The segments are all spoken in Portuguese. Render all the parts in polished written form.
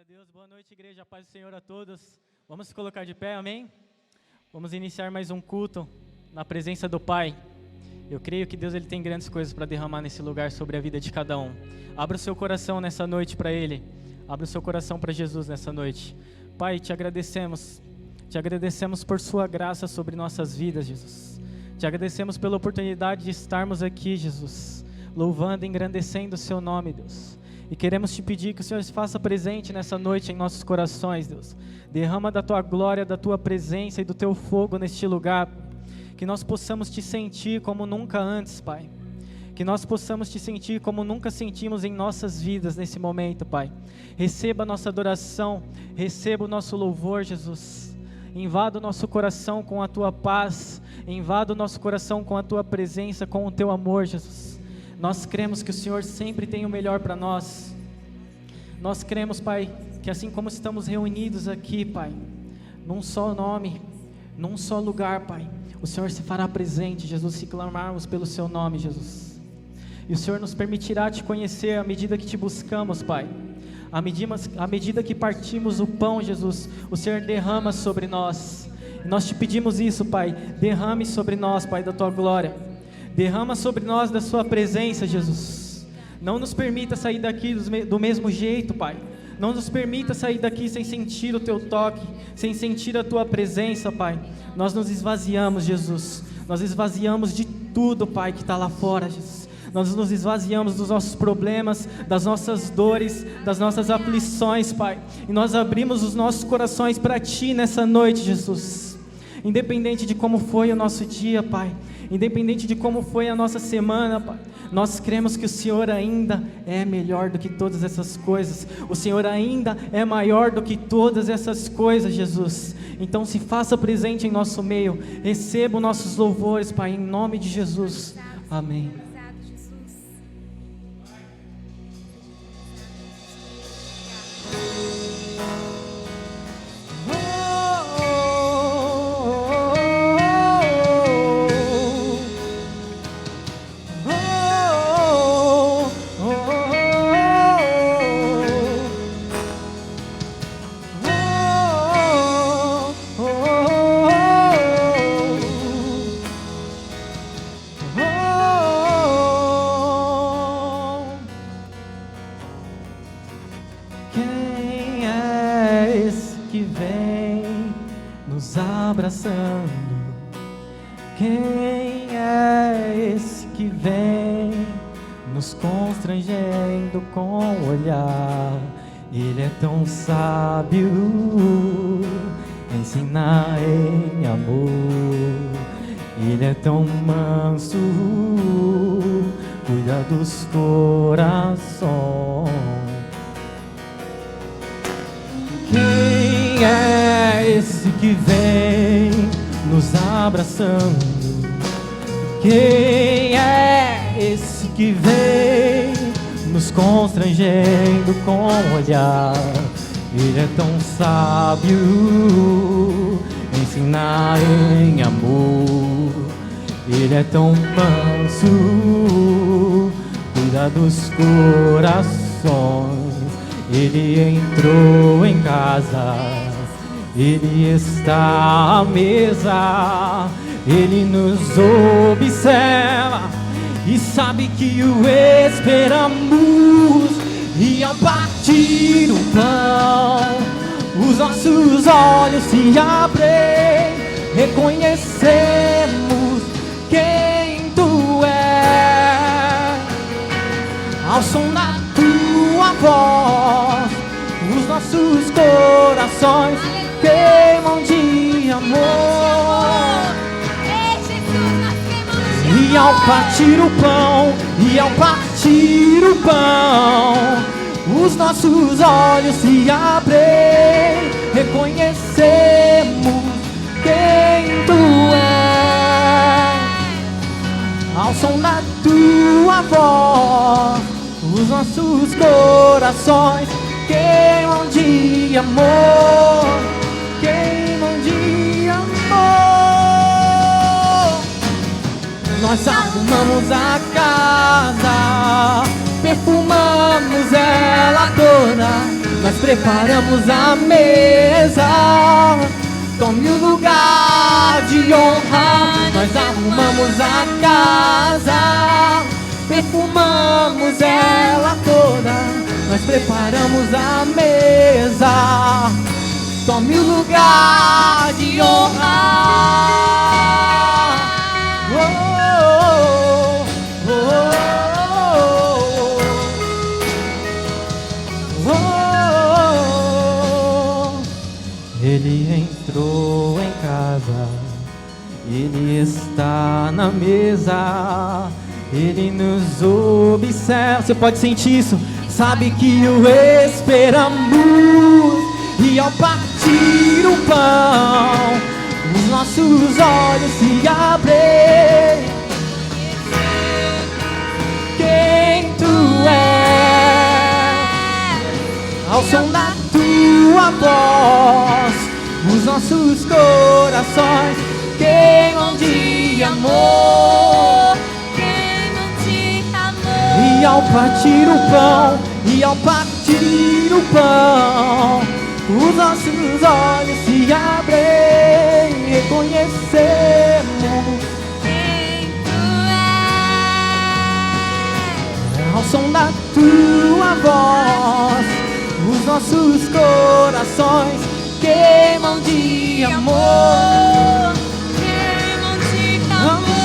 Deus, boa noite, igreja, a paz do Senhor a todos. Vamos se colocar de pé, amém? Vamos iniciar mais um culto na presença do Pai. Eu creio que Deus ele tem grandes coisas para derramar nesse lugar sobre a vida de cada um. Abra o seu coração nessa noite para Ele. Abra o seu coração para Jesus nessa noite. Pai, te agradecemos por sua graça sobre nossas vidas, Jesus. Te agradecemos pela oportunidade de estarmos aqui, Jesus, louvando e engrandecendo o seu nome, Deus. E queremos te pedir que o Senhor se faça presente nessa noite em nossos corações, Deus. Derrama da tua glória, da tua presença e do teu fogo neste lugar. Que nós possamos te sentir como nunca antes, Pai. Que nós possamos te sentir como nunca sentimos em nossas vidas nesse momento, Pai. Receba a nossa adoração, receba o nosso louvor, Jesus. Invada o nosso coração com a tua paz, invada o nosso coração com a tua presença, com o teu amor, Jesus. Nós cremos que o Senhor sempre tem o melhor para nós. Nós cremos, Pai, que assim como estamos reunidos aqui, Pai, num só nome, num só lugar, Pai, o Senhor se fará presente, Jesus, se clamarmos pelo seu nome, Jesus. E o Senhor nos permitirá te conhecer à medida que te buscamos, Pai. À medida que partimos o pão, Jesus, o Senhor derrama sobre nós. E nós te pedimos isso, Pai, derrame sobre nós, Pai, da tua glória. Derrama sobre nós da sua presença, Jesus. Não nos permita sair daqui do mesmo jeito, Pai. Não nos permita sair daqui sem sentir o teu toque, sem sentir a tua presença, Pai. Nós nos esvaziamos, Jesus. Nós esvaziamos de tudo, Pai, que está lá fora, Jesus. Nós nos esvaziamos dos nossos problemas, das nossas dores, das nossas aflições, Pai. E nós abrimos os nossos corações para Ti nessa noite, Jesus. Independente de como foi o nosso dia, Pai. Independente de como foi a nossa semana, Pai, nós cremos que o Senhor ainda é melhor do que todas essas coisas. O Senhor ainda é maior do que todas essas coisas, Jesus. Então se faça presente em nosso meio. Receba os nossos louvores, Pai, em nome de Jesus. Amém. Quem é esse que vem nos constrangendo com o olhar? Ele é tão sábio, ensina em amor. Ele é tão manso, cuida dos corações. Quem é esse que vem nos abraçando? Quem é esse que vem nos constrangendo com o olhar? Ele é tão sábio, ensina em amor. Ele é tão manso, cuida dos corações. Ele entrou em casa, Ele está à mesa, Ele nos observa e sabe que o esperamos. E ao partir o pão, os nossos olhos se abrem, reconhecemos quem Tu és. Ao som da Tua voz, os nossos corações queimam de amor. E ao partir o pão, os nossos olhos se abrem, reconhecemos quem Tu és. Ao som da Tua voz, os nossos corações queimam de amor, queimam de amor. Nós arrumamos a casa, perfumamos ela toda. Nós preparamos a mesa. Tome o lugar de honra. Nós arrumamos a casa, perfumamos ela toda. Nós preparamos a mesa. Tome o lugar de honra. Ele entrou em casa, Ele está na mesa, Ele nos observa. Você pode sentir isso? Sabe que o esperamos, e ao partir o pão, os nossos olhos se abrem. Quem tu és, ao som da tua voz, os nossos corações queimam de amor, queimam de amor. E ao partir o pão, e ao partir o pão, os nossos olhos se abrem, reconhecemos Quem tu és, ao som da tua voz, os nossos corações queimam de amor, queimam de amor.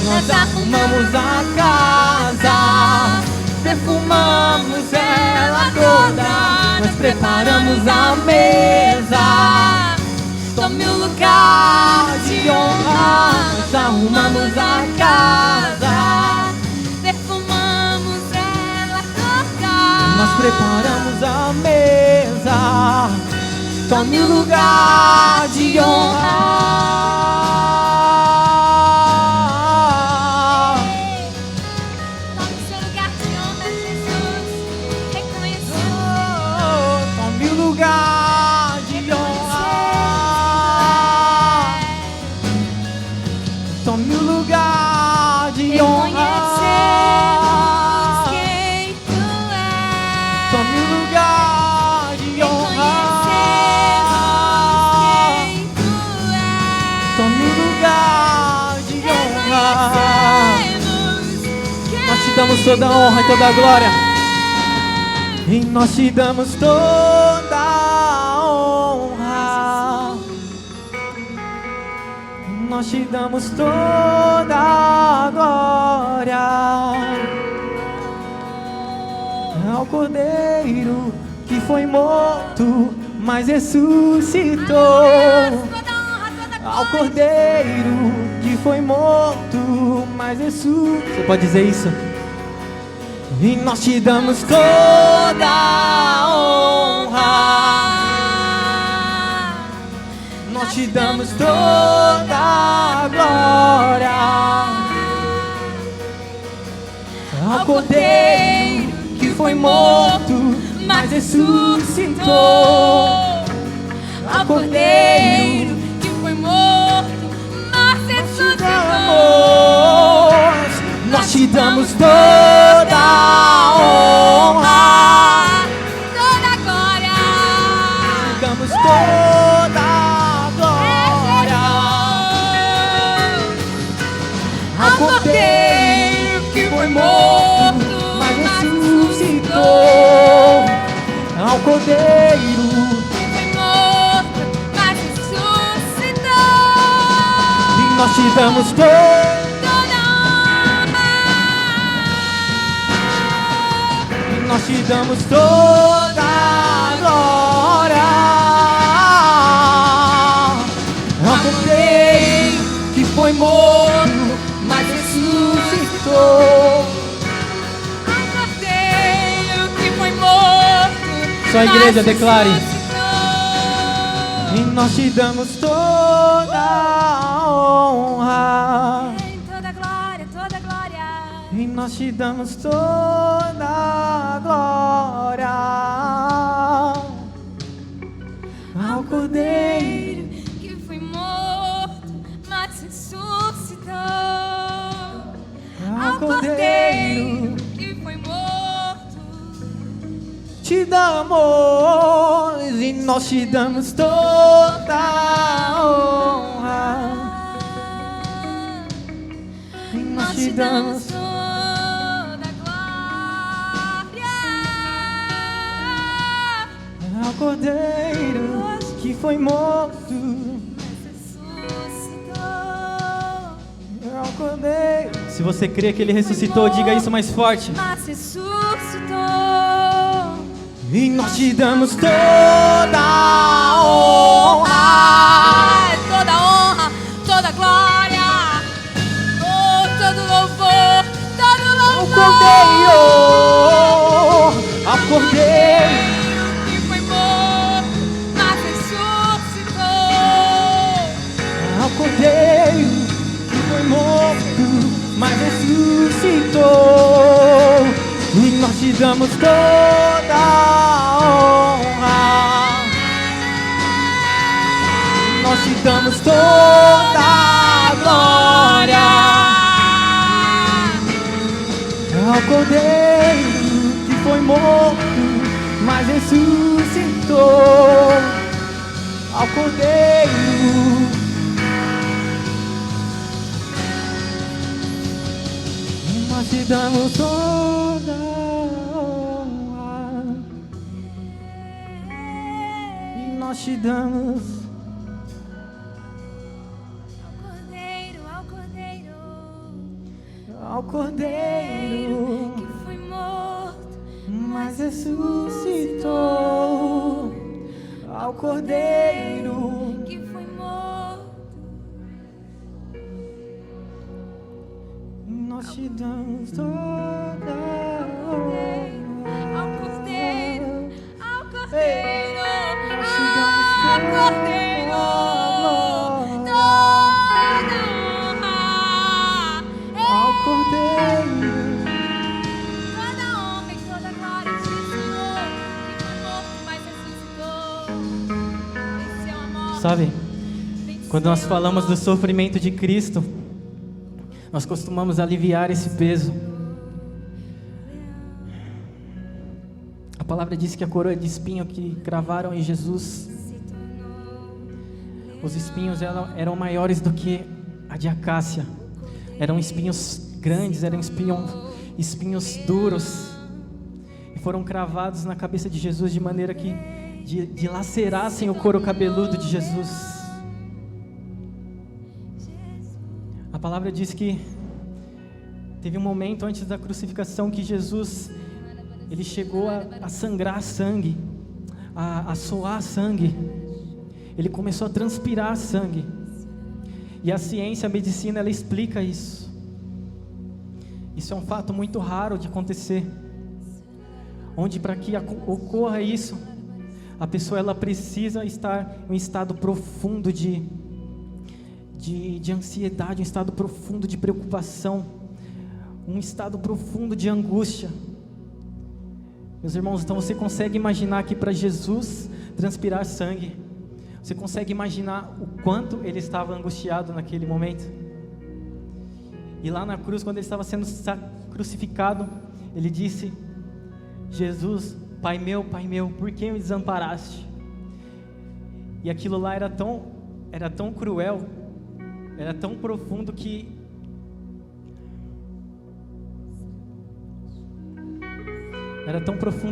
Nós arrumamos a casa, perfumamos ela toda. Nós preparamos a mesa. Tome o lugar de honra. Nós arrumamos a casa, perfumamos ela toda. nós preparamos a mesa. Tome o lugar de honra. Tome o seu lugar de honra, Jesus. Reconhecido. Tome o lugar de honra. Tome o lugar de honra. Quem tu és. Tome o lugar de honra. Quem tu és. Tome o lugar de honra. Nós te damos toda a honra e toda a glória. E nós te damos toda a honra. Nós te damos toda a glória. Ao Cordeiro que foi morto, mas ressuscitou. Toda honra, toda Ao Cordeiro que foi morto, mas ressuscitou. Você pode dizer isso? E nós te damos toda a honra. Nós te damos toda a glória. Ao Cordeiro que foi morto, mas ressuscitou. Ao Cordeiro que foi morto, mas ressuscitou. Nós te damos toda a honra. Toda a glória. Te damos toda a glória. Ao Cordeiro que foi morto, mas ressuscitou. Ao Cordeiro Foi morto, mas ressuscitou. e nós te damos toda. Toda honra. Nós te damos toda a glória. Ao Cordeiro que foi morto, mas ressuscitou. Ao Cordeiro que foi morto, Só a igreja mas declare. ressuscitou. E nós te damos toda a honra. Em toda glória, toda glória. E nós te damos toda a glória. Ao Cordeiro Que foi morto, mas ressuscitou. Ao Cordeiro Que foi morto, clamamos e nós te damos toda a honra. E nós te damos toda a glória. ao Cordeiro que foi morto. Ressuscitou. Ao Cordeiro. Se você crê que ele ressuscitou, diga isso mais forte. Mas ressuscitou. E nós te damos toda a honra. Toda honra, toda glória. Oh, todo louvor, todo Ao louvor. Cordeiro, ao Cordeiro. Que foi morto, mas ressuscitou. Ao Cordeiro que foi morto, mas ressuscitou. E nós te damos toda a honra. Nós te damos toda a glória. Ao Cordeiro que foi morto, mas ressuscitou. Ao Cordeiro. Nós te damos toda a honra. E nós te damos Ao Cordeiro, ao Cordeiro que foi morto, mas ressuscitou. Ao Cordeiro que foi morto. nós te damos toda a Ao Cordeiro, honra. ao Cordeiro, Nós te damos ao toda Cordeiro, a glória. toda honra, Ao Cordeiro. toda honra e toda glória de Senhor, que foi morto, mas ressuscitou. Venceu a morte. Sabe, Venceu quando nós a falamos do morte. sofrimento de Cristo, nós costumamos aliviar esse peso. A palavra diz que a coroa de espinho que cravaram em Jesus, os espinhos eram maiores do que a de acácia. Eram espinhos grandes, eram espinhos duros. E foram cravados na cabeça de Jesus de maneira que dilacerassem o couro cabeludo de Jesus. A palavra diz que teve um momento antes da crucificação que Jesus, ele chegou a sangrar sangue, a suar sangue. Ele começou a transpirar sangue. E a ciência, a medicina, ela explica isso. Isso é um fato muito raro de acontecer. Onde para que ocorra isso, a pessoa ela precisa estar em um estado profundo de ansiedade, um estado profundo de preocupação, um estado profundo de angústia. Meus irmãos, então você consegue imaginar que para Jesus transpirar sangue, você consegue imaginar o quanto ele estava angustiado naquele momento? E lá na cruz, quando ele estava sendo crucificado, ele disse: Jesus, Pai meu, por que me desamparaste? E aquilo lá era tão cruel, era tão profundo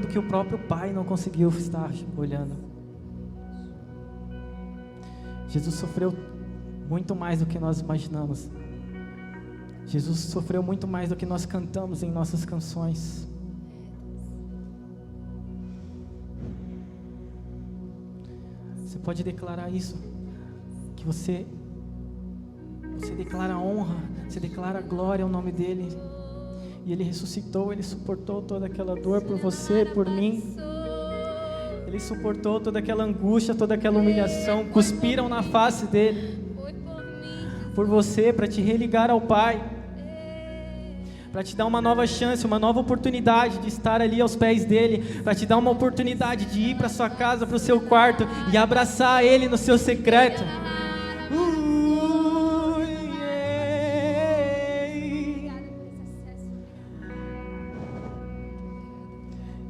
que o próprio Pai não conseguiu estar olhando. Jesus sofreu muito mais do que nós imaginamos. Jesus sofreu muito mais do que nós cantamos em nossas canções. Você pode declarar isso, que você declara honra, você declara glória ao nome dele. E ele ressuscitou, ele suportou toda aquela dor por você, por mim. Ele suportou toda aquela angústia, toda aquela humilhação. Cuspiram na face dele Foi por mim. por você, para te religar ao Pai, para te dar uma nova chance, uma nova oportunidade de estar ali aos pés dele, para te dar uma oportunidade de ir para sua casa, para o seu quarto e abraçar ele no seu secreto.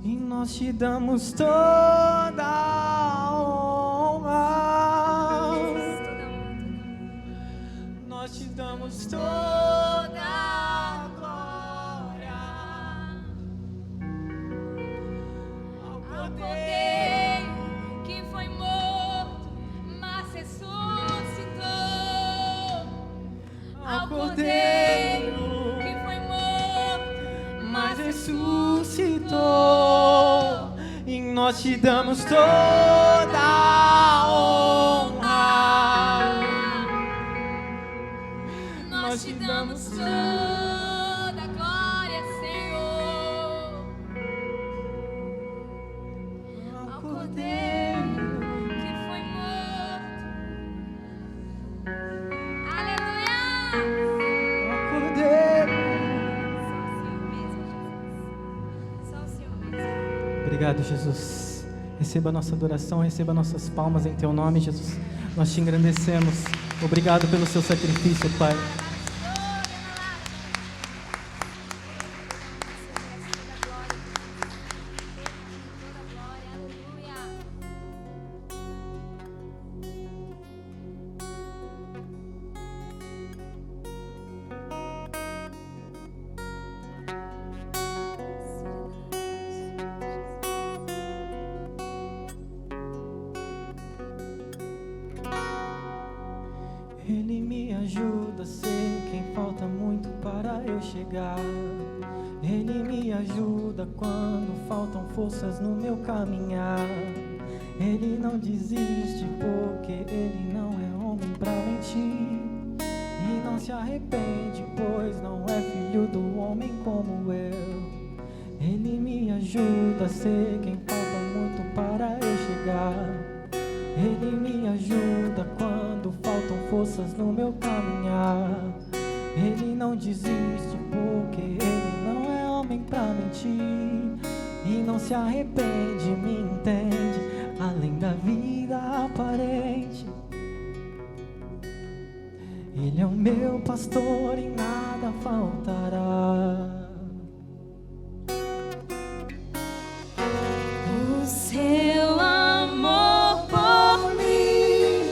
e nós te damos toda a honra. Nós te damos toda a glória ao Cordeiro que foi morto, mas ressuscitou. Ao Cordeiro que foi morto, mas ressuscitou, e nós te damos toda a honra. nós te damos toda a glória, Senhor. Ao Cordeiro que foi morto. Aleluia! Ao Cordeiro. Só o Senhor mesmo. Obrigado, Jesus. Receba a nossa adoração, receba nossas palmas em Teu nome, Jesus. Nós te engrandecemos. Obrigado pelo Seu sacrifício, Pai. Ele me ajuda a ser quem falta muito para eu chegar. Ele me ajuda quando faltam forças no meu caminhar. Ele não desiste porque ele não é homem pra mentir. E não se arrepende, pois não é filho do homem como eu. Ele me ajuda a ser quem falta muito para eu chegar. Ele me ajuda quando faltam forças no meu caminhar. Ele não desiste porque ele não é homem pra mentir. E não se arrepende, me entende, além da vida aparente. Ele é o meu pastor e nada faltará. O seu amor por mim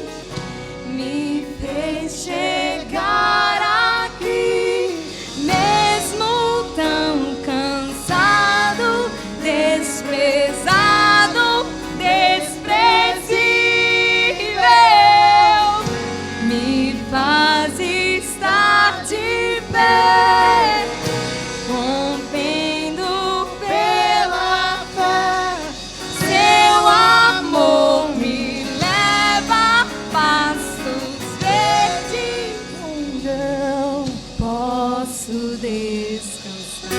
me fez chegar aqui, mesmo tão cansado, desprezado, desprezível, me faz estar de pé, rompendo pela fé. Seu amor me leva a pastos verdes, Onde eu posso descansar.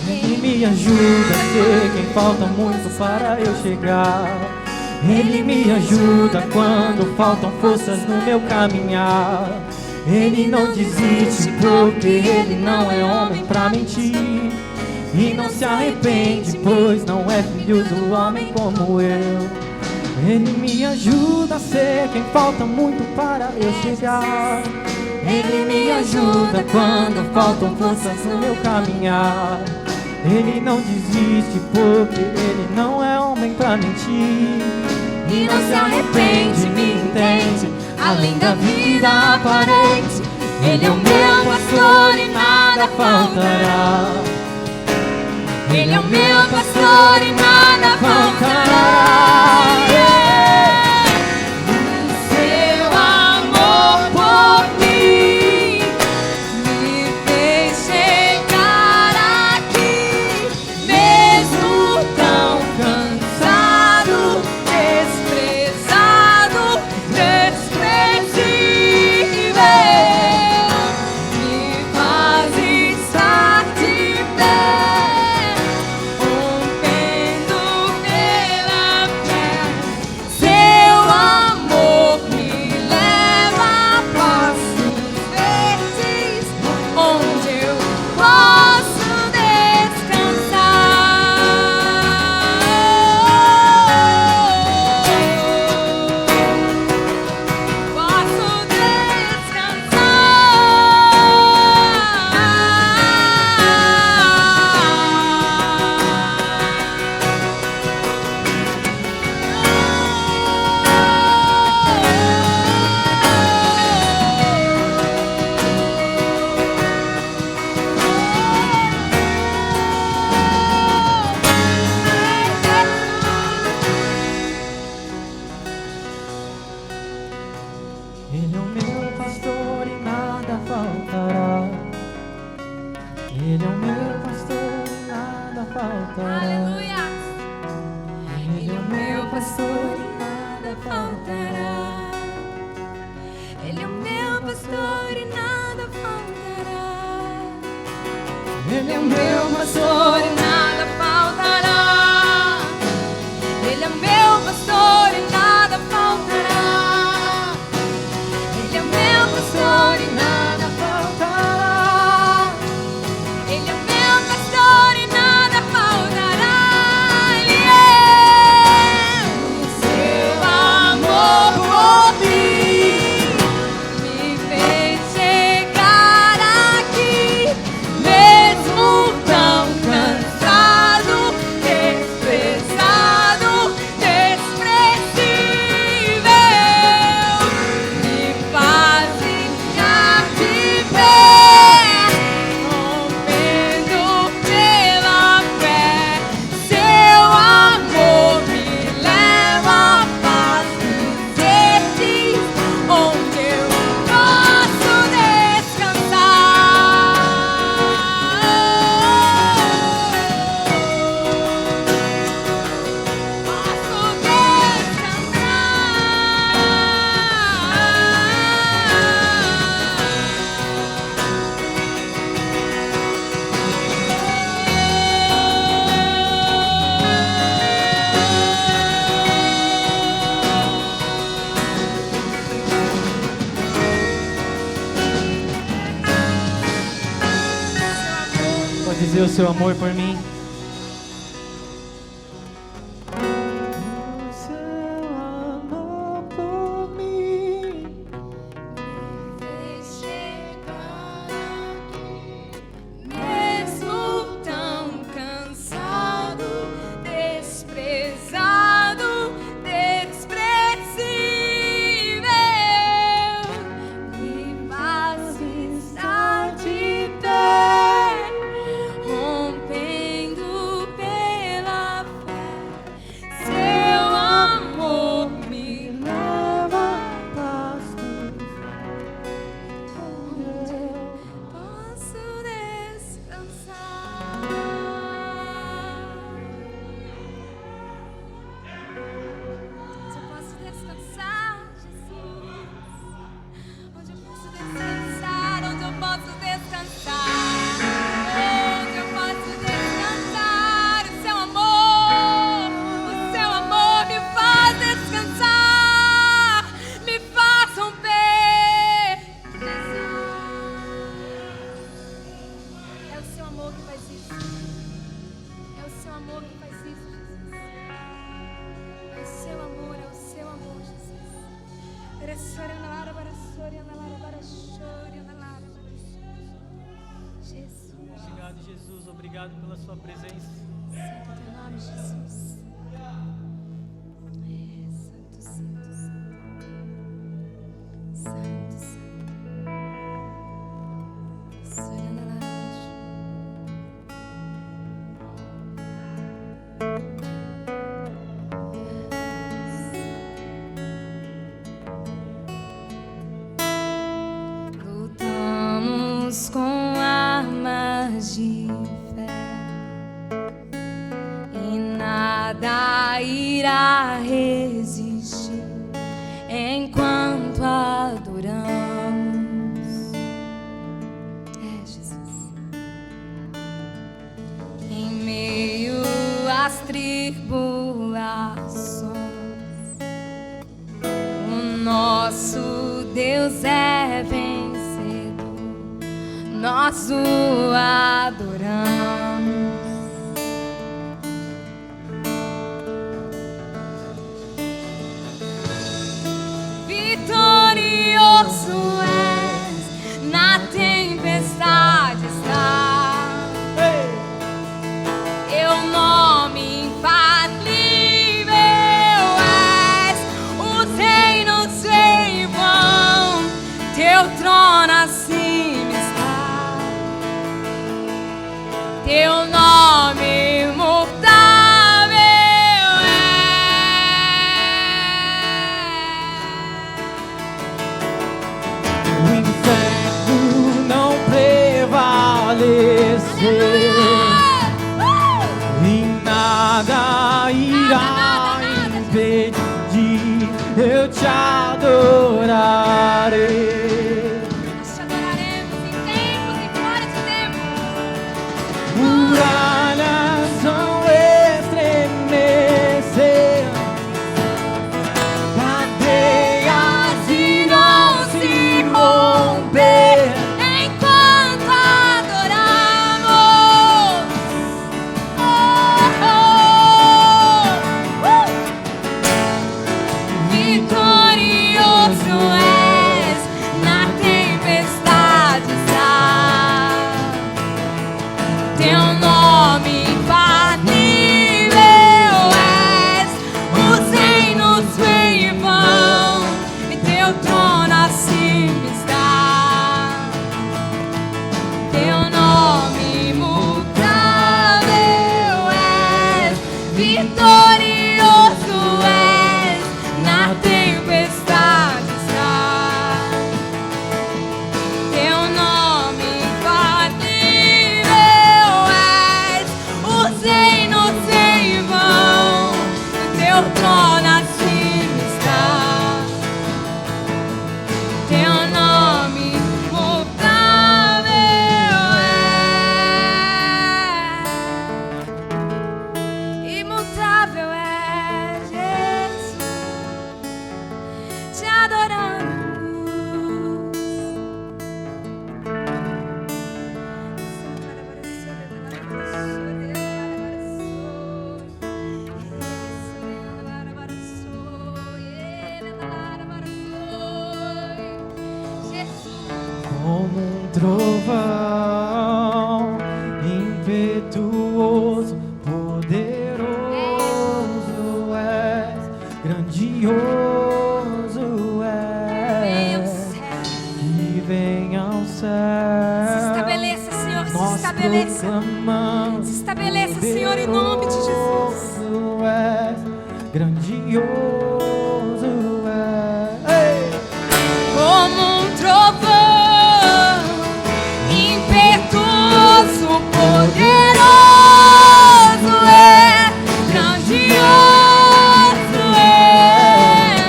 Ele me ajuda a ser quem falta muito para eu chegar. Ele me ajuda quando faltam forças no meu caminhar. Ele não desiste porque ele não é homem pra mentir. E não se arrepende, pois não é filho do homem como eu. Ele me ajuda a ser quem falta muito para eu chegar. Ele me ajuda quando faltam forças no meu caminhar. Ele não desiste porque ele não é homem pra mentir. E não se arrepende, me entende, além da vida aparente. Ele é o meu pastor e nada faltará. Ele é o meu pastor e nada faltará. O seu amor por mim me fez chegar aqui, mesmo tão cansado, desprezado, desprezível, me faz estar de pé, rompendo pela fé. Ele é o meu pastor e nada faltará. Ele é o meu pastor e nada faltará. Aleluia. Ele é o meu pastor e nada faltará. Ele é o meu pastor e nada faltará. Ele é o meu pastor e Nada faltará. Ele é o meu pastor e nada faltará. Ele é o meu pastor e nada faltará. Ele é o meu pastor e nada faltará. Ele é o seu amor por mim me fez chegar aqui, mesmo tão cansado, desprezado, desprezível, me faz ficar de pé, rompendo pela fé. Seu amor me leva à paz dos desertos, onde eu posso descansar. Posso Pode dizer o seu amor por mim. O seu amor por mim fez chegar aqui, mesmo tão cansado, desprezado, desprezível, me faz estar de pé, rompendo pela fé. Seu amor me leva à paz dos posso descansar. Onde eu posso descansar, Jesus? Onde eu posso descansar? Onde eu posso descansar? Onde eu posso descansar? O seu amor me faz descansar, me faz romper. É o seu amor que faz isso. É o seu amor que faz isso, Jesus. É o seu amor, Jesus. Jesus. Obrigado, Jesus. Obrigado pela sua presença. Santo teu nome, Jesus. Santo, santo, santo. Santo, santo. Sorana laranja. Lutamos com armas de fé e nada irá resistir enquanto adoramos. É, Jesus. Em meio às tribulações, o nosso Deus é vencedor, nós o adoramos. Vitorioso és, na tempestade está. Teu nome infalível és, os reinos em vão, teu trono acima está. Teu nome imutável é. e nada irá impedir, eu te adorarei. Nós te adoraremos em tempos e fora de tempo. Muralhas vão estremecer, cadeias irão se romper Enquanto adoramos, vitorioso és, na tempestade está. Teu nome infalível és, os reinos vêm e vão, e teu trono acima está. Teu nome imutável és, vitorioso és, na tempestade está. Teu nome infalível és, os reinos vêm e vão, e teu trono acima está. Teu nome imutável é Jesus, te adoramos. como um trovão impetuoso, poderoso és, grandioso és, que vem ao céu. Se estabeleça, Senhor, se Nós estabeleça. proclamamos, Se estabeleça, Senhor, em nome de Jesus. poderoso és, grandioso és. Ei! Como um trovão impetuoso, poderoso é, grandioso é,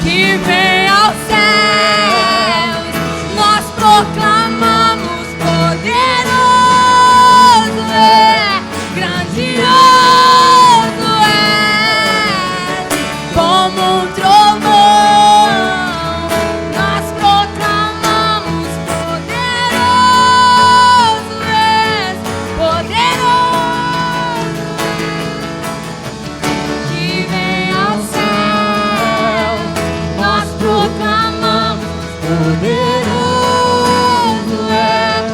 que vem aos céus. Nós proclamamos, poderoso é, grandioso é, como um trovão. Nós proclamamos, poderoso és, poderoso, que vem ao céu. Nós proclamamos, poderoso és,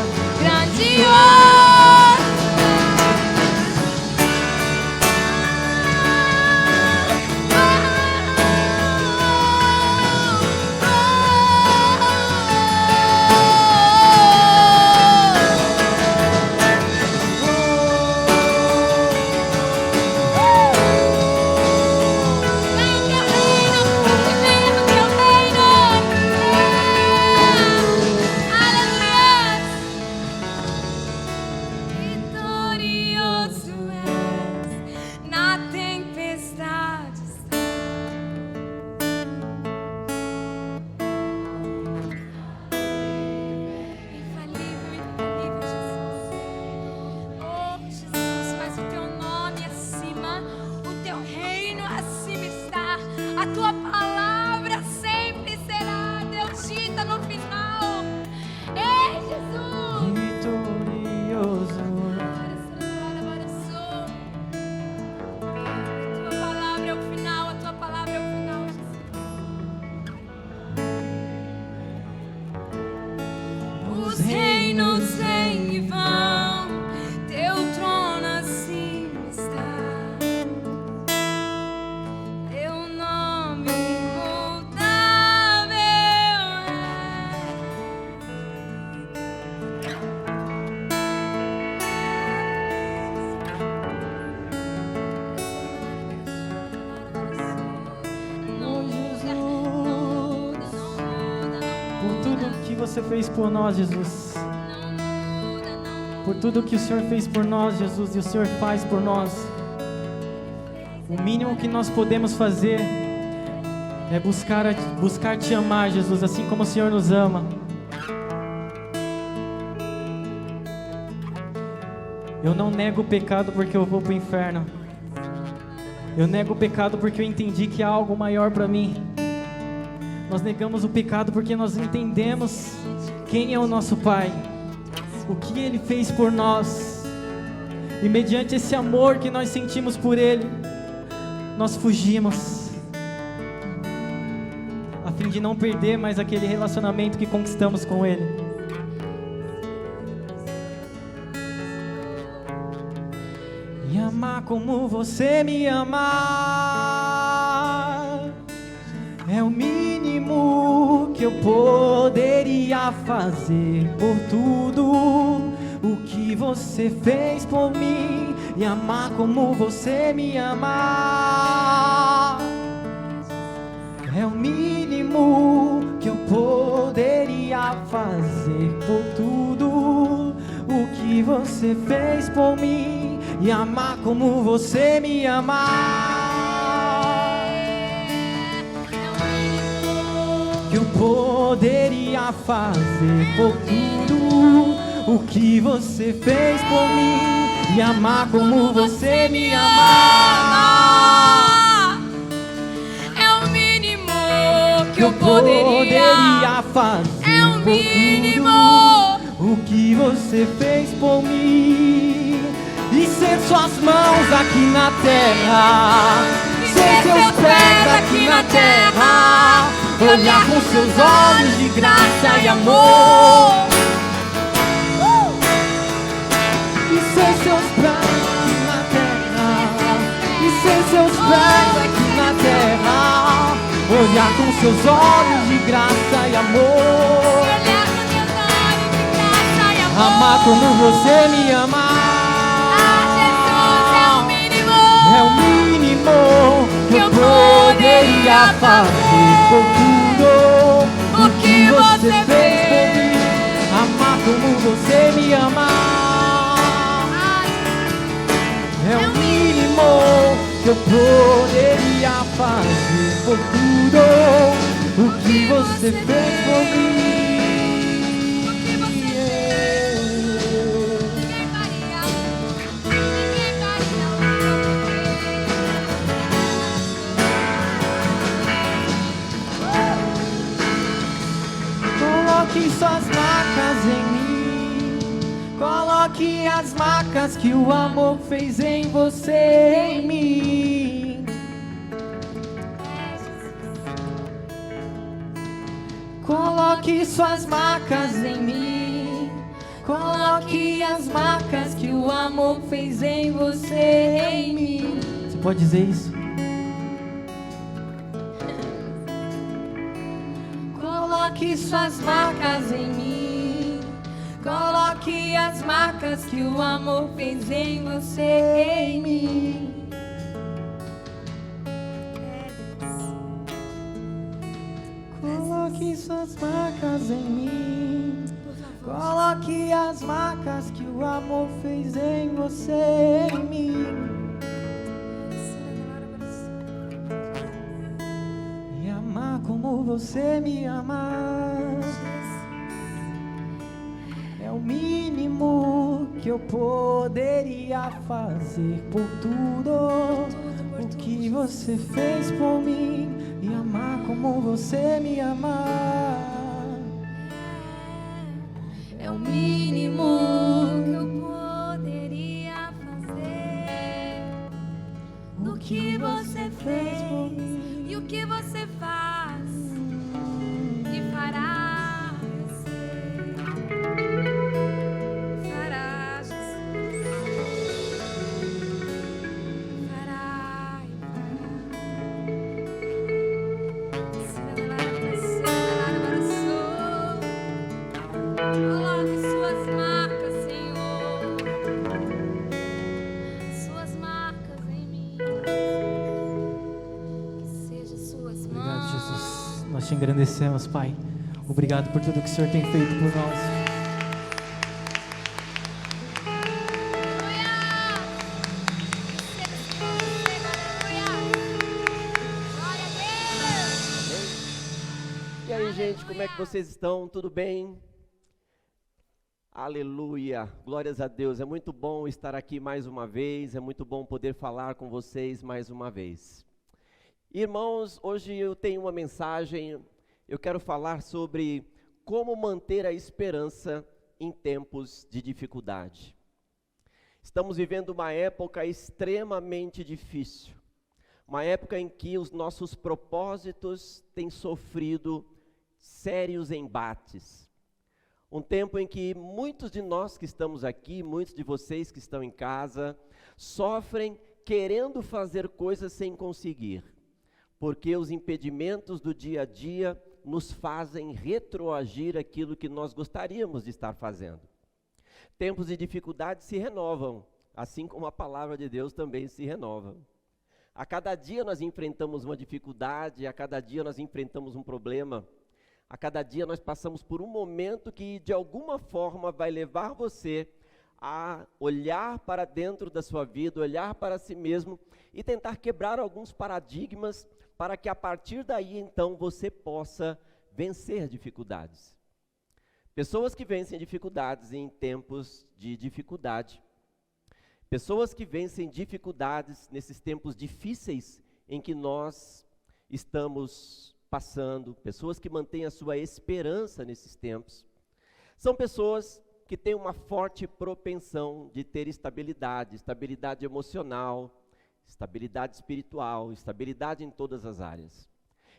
vitorioso és, na tempestade está. Infalível, infalível, Jesus. Oh, Jesus, mas o teu nome acima, o teu reino acima está. A tua palavra sempre será Deusdita no final. Ei, Jesus! Vitorioso, A tua palavra é o final, a tua palavra é o final, Jesus. Os reinos vêm e vão, teu trono acima está. Teu nome imutável oh Jesus, por tudo que você fez por nós, Jesus. por tudo que o Senhor fez por nós, Jesus, e o Senhor faz por nós. O mínimo que nós podemos fazer é buscar te amar, Jesus, assim como o Senhor nos ama. Eu não nego o pecado porque eu vou para o inferno. Eu nego o pecado porque eu entendi que há algo maior para mim. Nós negamos o pecado porque nós entendemos quem é o nosso Pai, o que Ele fez por nós. E mediante esse amor que nós sentimos por Ele, nós fugimos, a fim de não perder mais aquele relacionamento que conquistamos com Ele. E amar como você me ama é o mínimo que eu poderia fazer por tudo o que você fez por mim. E amar como você me ama é o mínimo que eu poderia fazer por tudo o que você fez por mim. E amar como você me ama que eu poderia fazer por tudo o que você fez por mim. E amar como você me ama é o mínimo que eu poderia fazer é o mínimo o que você fez por mim. E ser suas mãos aqui na terra, ser seus pés aqui na terra, olhar com seus olhos de graça e amor. E ser seus pés aqui na terra, e ser seus pés aqui na terra, olhar com seus olhos de graça e amor. Amar como você me ama é o mínimo que eu poderia fazer por tudo o que você fez por mim. Amar como você me ama é o mínimo que eu poderia fazer por tudo o que você fez por mim. Coloque suas marcas em mim, coloque as marcas que o amor fez em você, em mim. Coloque suas marcas em mim, coloque as marcas que o amor fez em você, em mim. Você pode dizer isso? Coloque suas marcas em mim, coloque as marcas que o amor fez em você, em mim. Coloque suas marcas em mim, coloque as marcas que o amor fez em você, em mim. E amar como você me ama é o mínimo que eu poderia fazer por tudo o que você fez por mim. E amar como você me ama é o mínimo que eu poderia fazer. O que você fez por mim e o que você faz e fará, eu sei. Fará, Jesus. Fará e fará. Coloque suas marcas, Senhor. Suas marcas em mim. Que seja suas mãos. Obrigado, Jesus. Nós te engrandecemos, Pai. Obrigado por tudo que o Senhor tem feito por nós. E aí, gente, como é que vocês estão? Tudo bem? Aleluia, glórias a Deus. É muito bom estar aqui mais uma vez, é muito bom poder falar com vocês mais uma vez. Irmãos, hoje eu tenho uma mensagem, eu quero falar sobre como manter a esperança em tempos de dificuldade. Estamos vivendo uma época extremamente difícil, uma época em que os nossos propósitos têm sofrido sérios embates. Um tempo em que muitos de nós que estamos aqui, muitos de vocês que estão em casa, sofrem querendo fazer coisas sem conseguir, porque os impedimentos do dia a dia nos fazem retroagir aquilo que nós gostaríamos de estar fazendo. Tempos de dificuldade se renovam, assim como a palavra de Deus também se renova. A cada dia nós enfrentamos uma dificuldade, a cada dia nós enfrentamos um problema. A cada dia nós passamos por um momento que de alguma forma vai levar você a olhar para dentro da sua vida, olhar para si mesmo e tentar quebrar alguns paradigmas para que a partir daí então você possa vencer dificuldades. Pessoas que vencem dificuldades em tempos de dificuldade, pessoas que vencem dificuldades nesses tempos difíceis em que nós estamos passando, pessoas que mantêm a sua esperança nesses tempos, são pessoas que têm uma forte propensão de ter estabilidade emocional, estabilidade espiritual, estabilidade em todas as áreas.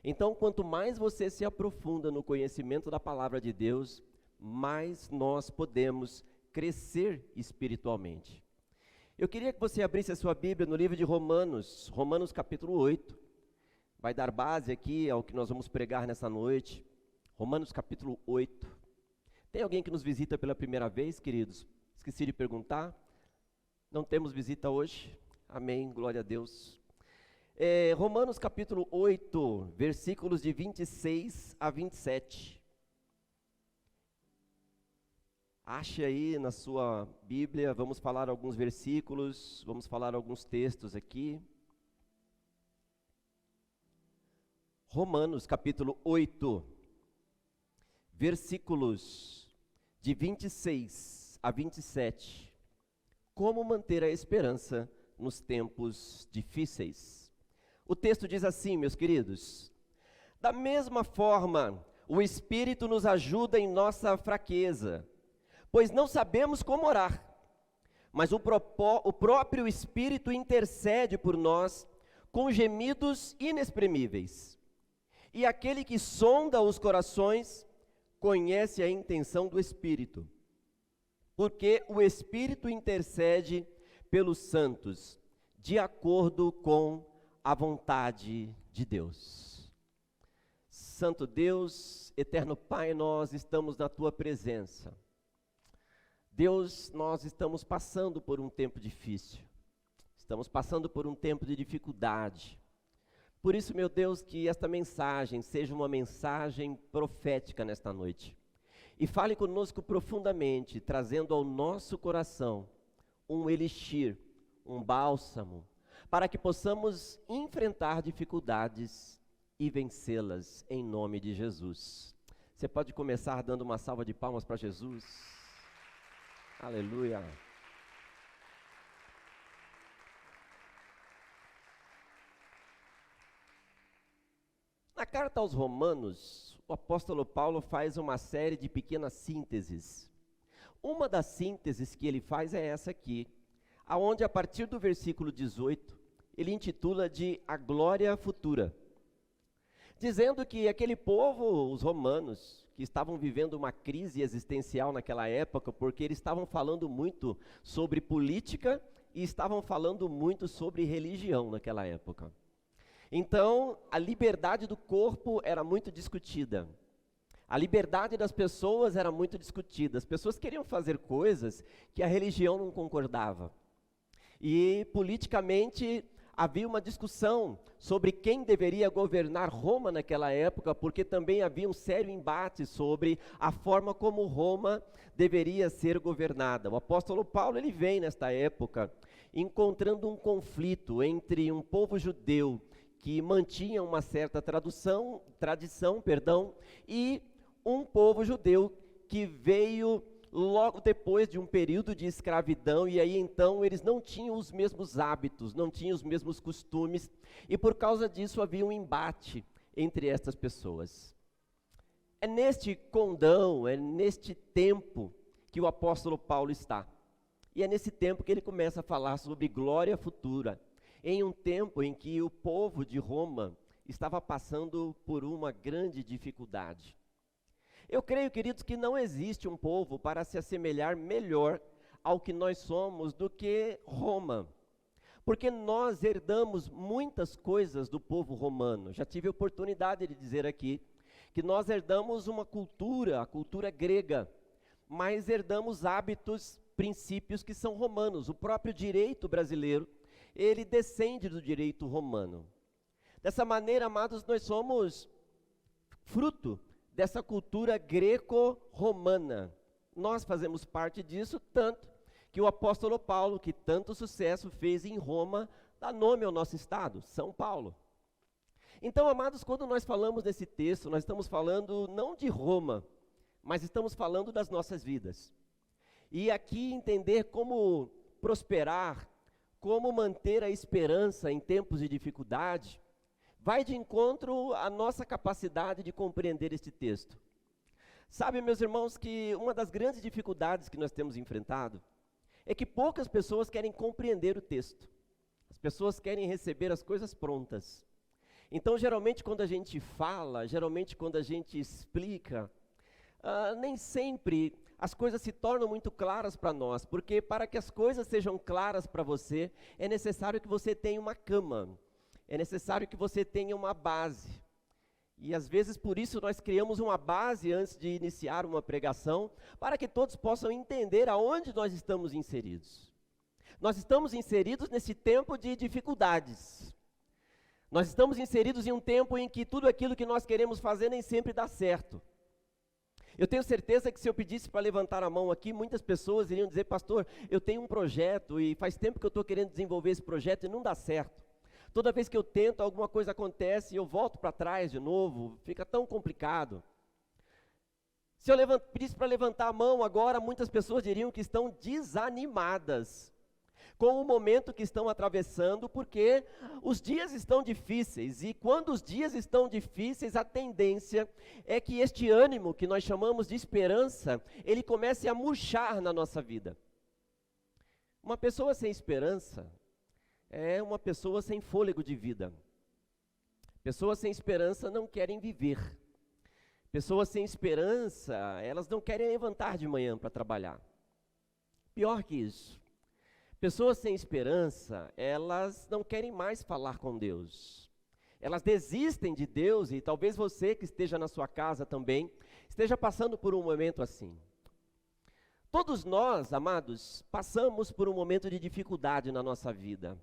Então, quanto mais você se aprofunda no conhecimento da palavra de Deus, mais nós podemos crescer espiritualmente. Eu queria que você abrisse a sua Bíblia no livro de Romanos, Romanos capítulo 8, vai dar base aqui ao que nós vamos pregar nessa noite. Romanos capítulo 8. Tem alguém que nos visita pela primeira vez, queridos? Esqueci de perguntar. Não temos visita hoje? Amém, glória a Deus. Romanos capítulo 8, versículos de 26 a 27. Ache aí na sua Bíblia, vamos falar alguns versículos, vamos falar alguns textos aqui. Romanos capítulo 8, versículos de 26 a 27. Como manter a esperança nos tempos difíceis? O texto diz assim, meus queridos: da mesma forma, o Espírito nos ajuda em nossa fraqueza, pois não sabemos como orar, mas o próprio Espírito intercede por nós com gemidos inexprimíveis. E aquele que sonda os corações conhece a intenção do Espírito, porque o Espírito intercede pelos santos, de acordo com a vontade de Deus. Santo Deus, eterno Pai, nós estamos na Tua presença. Deus, nós estamos passando por um tempo difícil, estamos passando por um tempo de dificuldade. Por isso, meu Deus, que esta mensagem seja uma mensagem profética nesta noite. E fale conosco profundamente, trazendo ao nosso coração um elixir, um bálsamo, para que possamos enfrentar dificuldades e vencê-las em nome de Jesus. Você pode começar dando uma salva de palmas para Jesus. Aleluia. Na carta aos Romanos, o apóstolo Paulo faz uma série de pequenas sínteses. Uma das sínteses que ele faz é essa aqui, aonde a partir do versículo 18, ele intitula de A Glória Futura, dizendo que aquele povo, os romanos, que estavam vivendo uma crise existencial naquela época, porque eles estavam falando muito sobre política e estavam falando muito sobre religião naquela época. Então, a liberdade do corpo era muito discutida. A liberdade das pessoas era muito discutida. As pessoas queriam fazer coisas que a religião não concordava. E, politicamente, havia uma discussão sobre quem deveria governar Roma naquela época, porque também havia um sério embate sobre a forma como Roma deveria ser governada. O apóstolo Paulo, ele vem nesta época encontrando um conflito entre um povo judeu que mantinha uma certa tradição, e um povo judeu que veio logo depois de um período de escravidão, e aí então eles não tinham os mesmos hábitos, não tinham os mesmos costumes, e por causa disso havia um embate entre estas pessoas. É neste condão, é neste tempo que o apóstolo Paulo está. E é nesse tempo que ele começa a falar sobre glória futura, em um tempo em que o povo de Roma estava passando por uma grande dificuldade. Eu creio, queridos, que não existe um povo para se assemelhar melhor ao que nós somos do que Roma. Porque nós herdamos muitas coisas do povo romano. Já tive a oportunidade de dizer aqui que nós herdamos uma cultura, a cultura grega, mas herdamos hábitos, princípios que são romanos. O próprio direito brasileiro, ele descende do direito romano. Dessa maneira, amados, nós somos fruto dessa cultura greco-romana. Nós fazemos parte disso, tanto que o apóstolo Paulo, que tanto sucesso fez em Roma, dá nome ao nosso estado, São Paulo. Então, amados, quando nós falamos nesse texto, nós estamos falando não de Roma, mas estamos falando das nossas vidas. E aqui entender como prosperar, como manter a esperança em tempos de dificuldade, vai de encontro à nossa capacidade de compreender este texto. Sabe, meus irmãos, que uma das grandes dificuldades que nós temos enfrentado é que poucas pessoas querem compreender o texto. As pessoas querem receber as coisas prontas. Então, geralmente, quando a gente fala, geralmente, quando a gente explica, nem sempre as coisas se tornam muito claras para nós, porque para que as coisas sejam claras para você, é necessário que você tenha uma cama, é necessário que você tenha uma base. E às vezes por isso nós criamos uma base antes de iniciar uma pregação, para que todos possam entender aonde nós estamos inseridos. Nós estamos inseridos nesse tempo de dificuldades. Nós estamos inseridos em um tempo em que tudo aquilo que nós queremos fazer nem sempre dá certo. Eu tenho certeza que se eu pedisse para levantar a mão aqui, muitas pessoas iriam dizer: pastor, eu tenho um projeto e faz tempo que eu estou querendo desenvolver esse projeto e não dá certo. Toda vez que eu tento, alguma coisa acontece e eu volto para trás de novo, fica tão complicado. Se eu pedisse para levantar a mão agora, muitas pessoas diriam que estão desanimadas com o momento que estão atravessando, porque os dias estão difíceis, e quando os dias estão difíceis, a tendência é que este ânimo, que nós chamamos de esperança, ele comece a murchar na nossa vida. Uma pessoa sem esperança é uma pessoa sem fôlego de vida. Pessoas sem esperança não querem viver. Pessoas sem esperança, elas não querem levantar de manhã para trabalhar. Pior que isso, pessoas sem esperança, elas não querem mais falar com Deus. Elas desistem de Deus, e talvez você que esteja na sua casa também, esteja passando por um momento assim. Todos nós, amados, passamos por um momento de dificuldade na nossa vida.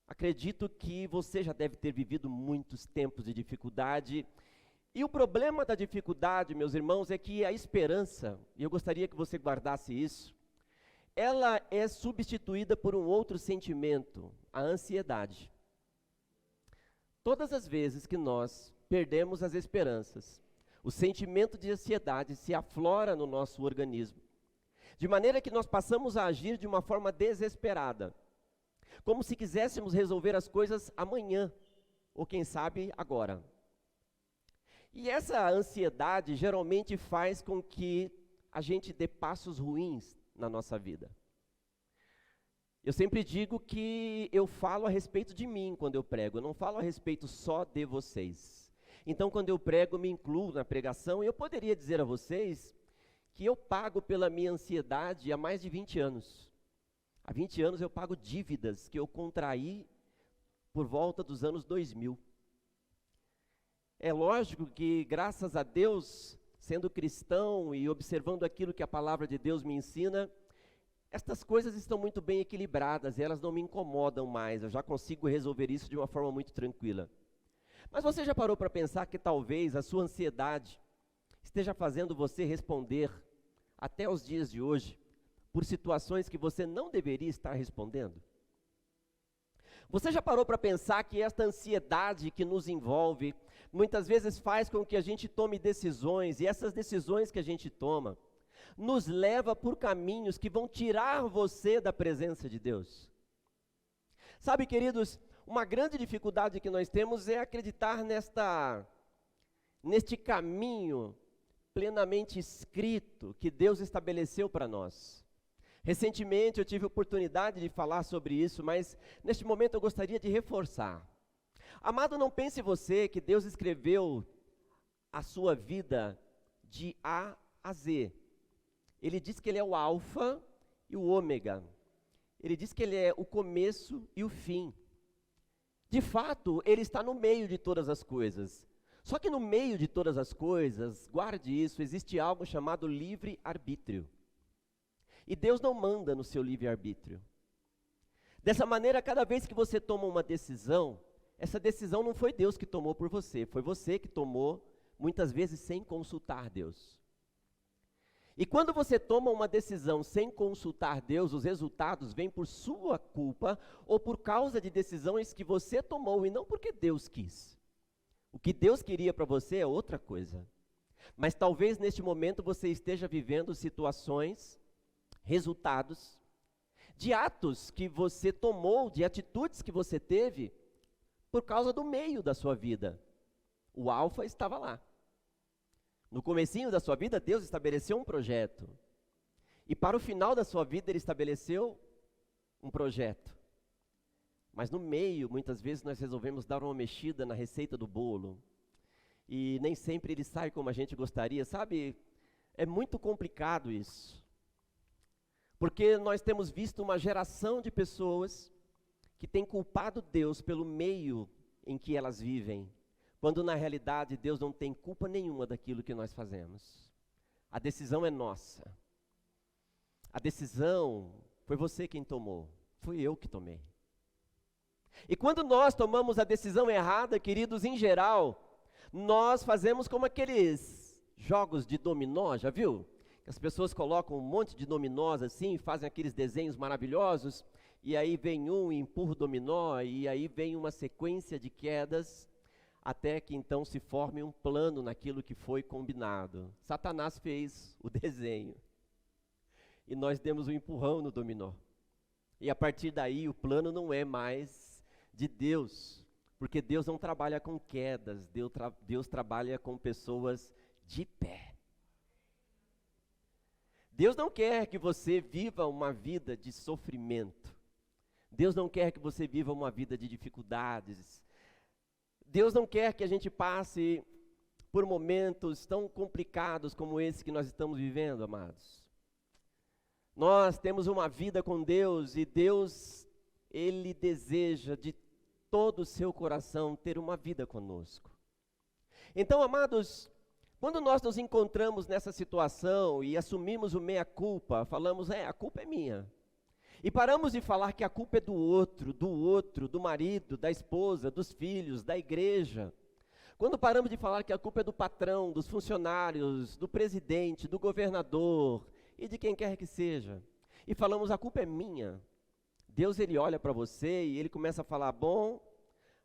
Acredito que você já deve ter vivido muitos tempos de dificuldade. E o problema da dificuldade, meus irmãos, é que a esperança, e eu gostaria que você guardasse isso, ela é substituída por um outro sentimento, a ansiedade. Todas as vezes que nós perdemos as esperanças, o sentimento de ansiedade se aflora no nosso organismo, de maneira que nós passamos a agir de uma forma desesperada, como se quiséssemos resolver as coisas amanhã, ou quem sabe agora. E essa ansiedade geralmente faz com que a gente dê passos ruins na nossa vida. Eu sempre digo que eu falo a respeito de mim quando eu prego, eu não falo a respeito só de vocês. Então, quando eu prego, me incluo na pregação, e eu poderia dizer a vocês que eu pago pela minha ansiedade há mais de 20 anos. Há 20 anos eu pago dívidas que eu contraí por volta dos anos 2000. É lógico que, graças a Deus, sendo cristão e observando aquilo que a palavra de Deus me ensina, estas coisas estão muito bem equilibradas e elas não me incomodam mais, eu já consigo resolver isso de uma forma muito tranquila. Mas você já parou para pensar que talvez a sua ansiedade esteja fazendo você responder, até os dias de hoje, por situações que você não deveria estar respondendo? Você já parou para pensar que esta ansiedade que nos envolve, muitas vezes faz com que a gente tome decisões, e essas decisões que a gente toma, nos leva por caminhos que vão tirar você da presença de Deus? Sabe, queridos, uma grande dificuldade que nós temos é acreditar neste caminho plenamente escrito que Deus estabeleceu para nós. Recentemente eu tive a oportunidade de falar sobre isso, mas neste momento eu gostaria de reforçar. Amado, não pense você que Deus escreveu a sua vida de A a Z. Ele diz que Ele é o alfa e o ômega. Ele diz que Ele é o começo e o fim. De fato, Ele está no meio de todas as coisas. Só que no meio de todas as coisas, guarde isso, existe algo chamado livre-arbítrio. E Deus não manda no seu livre-arbítrio. Dessa maneira, cada vez que você toma uma decisão, essa decisão não foi Deus que tomou por você, foi você que tomou, muitas vezes sem consultar Deus. E quando você toma uma decisão sem consultar Deus, os resultados vêm por sua culpa ou por causa de decisões que você tomou e não porque Deus quis. O que Deus queria para você é outra coisa. Mas talvez neste momento você esteja vivendo situações, resultados de atos que você tomou, de atitudes que você teve por causa do meio da sua vida. O alfa estava lá. No comecinho da sua vida, Deus estabeleceu um projeto. E para o final da sua vida, Ele estabeleceu um projeto. Mas no meio, muitas vezes, nós resolvemos dar uma mexida na receita do bolo. E nem sempre ele sai como a gente gostaria. Sabe, é muito complicado isso. Porque nós temos visto uma geração de pessoas que tem culpado Deus pelo meio em que elas vivem, quando na realidade Deus não tem culpa nenhuma daquilo que nós fazemos. A decisão é nossa. A decisão foi você quem tomou, fui eu que tomei. E quando nós tomamos a decisão errada, queridos, em geral, nós fazemos como aqueles jogos de dominó, já viu? As pessoas colocam um monte de dominós assim, fazem aqueles desenhos maravilhosos, e aí vem um e empurra o dominó, e aí vem uma sequência de quedas, até que então se forme um plano naquilo que foi combinado. Satanás fez o desenho, e nós demos um empurrão no dominó. E a partir daí o plano não é mais de Deus, porque Deus não trabalha com quedas, Deus trabalha com pessoas de pé. Deus não quer que você viva uma vida de sofrimento. Deus não quer que você viva uma vida de dificuldades. Deus não quer que a gente passe por momentos tão complicados como esse que nós estamos vivendo, amados. Nós temos uma vida com Deus e Deus, Ele deseja de todo o seu coração ter uma vida conosco. Então, amados, quando nós nos encontramos nessa situação e assumimos o meia-culpa, falamos, a culpa é minha. E paramos de falar que a culpa é do outro, do marido, da esposa, dos filhos, da igreja. Quando paramos de falar que a culpa é do patrão, dos funcionários, do presidente, do governador e de quem quer que seja. E falamos, a culpa é minha. Deus, Ele olha para você e Ele começa a falar, bom,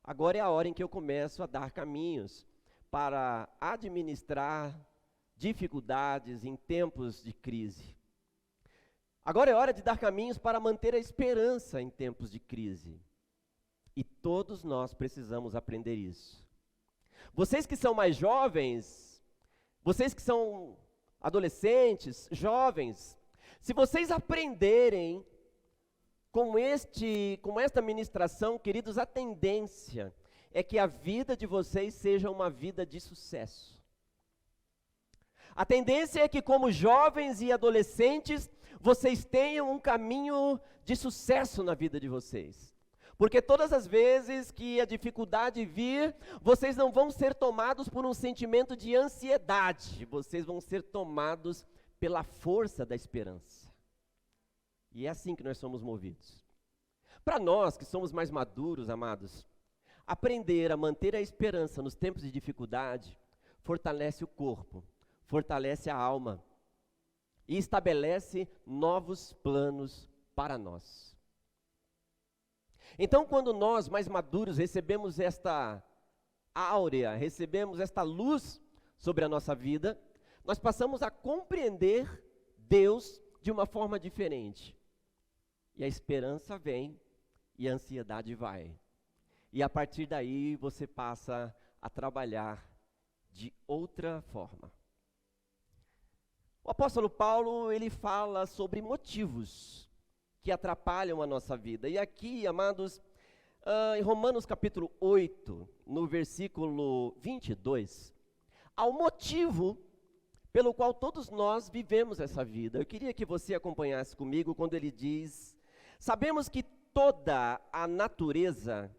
agora é a hora em que eu começo a dar caminhos para administrar dificuldades em tempos de crise. Agora é hora de dar caminhos para manter a esperança em tempos de crise. E todos nós precisamos aprender isso. Vocês que são mais jovens, vocês que são adolescentes, jovens, se vocês aprenderem com esta ministração, queridos, a tendência é que a vida de vocês seja uma vida de sucesso. A tendência é que como jovens e adolescentes, vocês tenham um caminho de sucesso na vida de vocês. Porque todas as vezes que a dificuldade vir, vocês não vão ser tomados por um sentimento de ansiedade, vocês vão ser tomados pela força da esperança. E é assim que nós somos movidos. Para nós que somos mais maduros, amados, aprender a manter a esperança nos tempos de dificuldade fortalece o corpo, fortalece a alma e estabelece novos planos para nós. Então, quando nós, mais maduros, recebemos esta áurea, recebemos esta luz sobre a nossa vida, nós passamos a compreender Deus de uma forma diferente. E a esperança vem e a ansiedade vai. E a partir daí você passa a trabalhar de outra forma. O apóstolo Paulo, ele fala sobre motivos que atrapalham a nossa vida. E aqui, amados, em Romanos capítulo 8, no versículo 22, há um motivo pelo qual todos nós vivemos essa vida. Eu queria que você acompanhasse comigo quando ele diz: sabemos que toda a natureza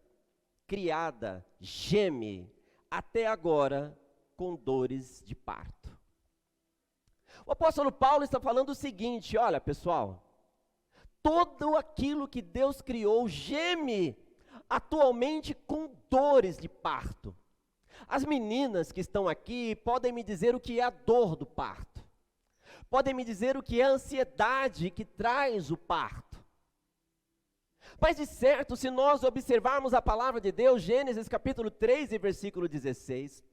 criada geme até agora com dores de parto. O apóstolo Paulo está falando o seguinte: olha pessoal, tudo aquilo que Deus criou geme atualmente com dores de parto. As meninas que estão aqui podem me dizer o que é a dor do parto. Podem me dizer o que é a ansiedade que traz o parto. Mas de certo, se nós observarmos a palavra de Deus, Gênesis capítulo 3 e versículo 16,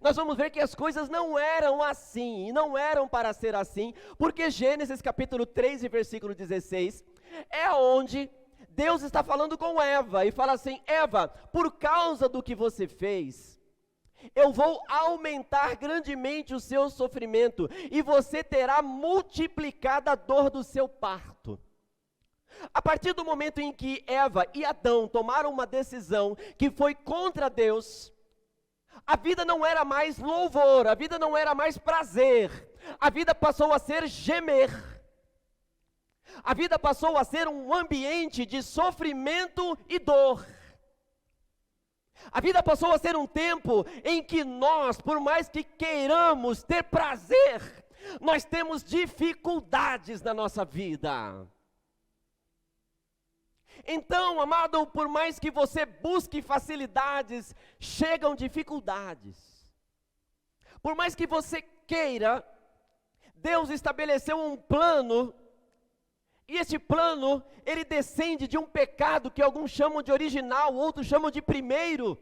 nós vamos ver que as coisas não eram assim, e não eram para ser assim, porque Gênesis capítulo 3 e versículo 16, é onde Deus está falando com Eva, e fala assim: Eva, por causa do que você fez, eu vou aumentar grandemente o seu sofrimento, e você terá multiplicada a dor do seu parto. A partir do momento em que Eva e Adão tomaram uma decisão que foi contra Deus, a vida não era mais louvor, a vida não era mais prazer, a vida passou a ser gemer, a vida passou a ser um ambiente de sofrimento e dor. A vida passou a ser um tempo em que nós, por mais que queiramos ter prazer, nós temos dificuldades na nossa vida. Então, amado, por mais que você busque facilidades, chegam dificuldades. Por mais que você queira, Deus estabeleceu um plano, e esse plano, ele descende de um pecado que alguns chamam de original, outros chamam de primeiro,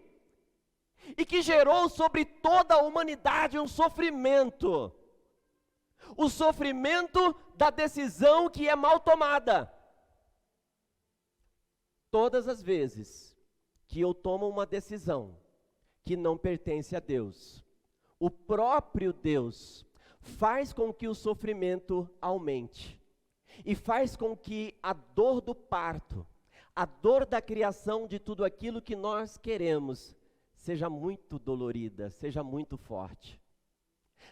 e que gerou sobre toda a humanidade um sofrimento. O sofrimento da decisão que é mal tomada. Todas as vezes que eu tomo uma decisão que não pertence a Deus, o próprio Deus faz com que o sofrimento aumente, e faz com que a dor do parto, a dor da criação de tudo aquilo que nós queremos, seja muito dolorida, seja muito forte.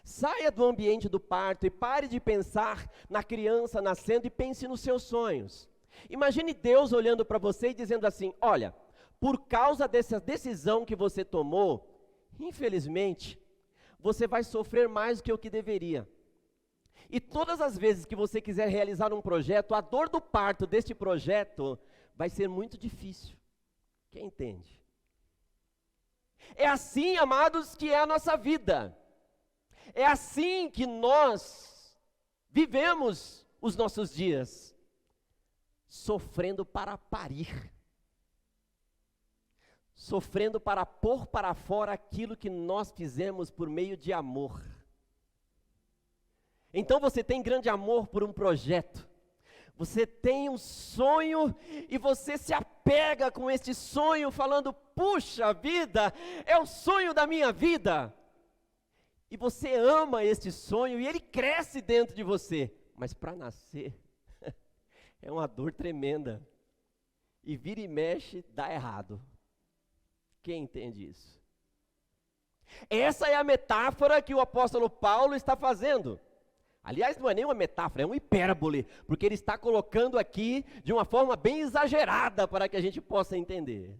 Saia do ambiente do parto e pare de pensar na criança nascendo e pense nos seus sonhos. Imagine Deus olhando para você e dizendo assim: olha, por causa dessa decisão que você tomou, infelizmente, você vai sofrer mais do que o que deveria. E todas as vezes que você quiser realizar um projeto, a dor do parto deste projeto vai ser muito difícil. Quem entende? É assim, amados, que é a nossa vida. É assim que nós vivemos os nossos dias. Sofrendo para parir, sofrendo para pôr para fora aquilo que nós fizemos por meio de amor. Então você tem grande amor por um projeto, você tem um sonho e você se apega com este sonho falando: puxa vida, é o sonho da minha vida. E você ama este sonho e ele cresce dentro de você, mas para nascer é uma dor tremenda, e vira e mexe, dá errado. Quem entende isso? Essa é a metáfora que o apóstolo Paulo está fazendo. Aliás, não é nem uma metáfora, é uma hipérbole, porque ele está colocando aqui de uma forma bem exagerada para que a gente possa entender.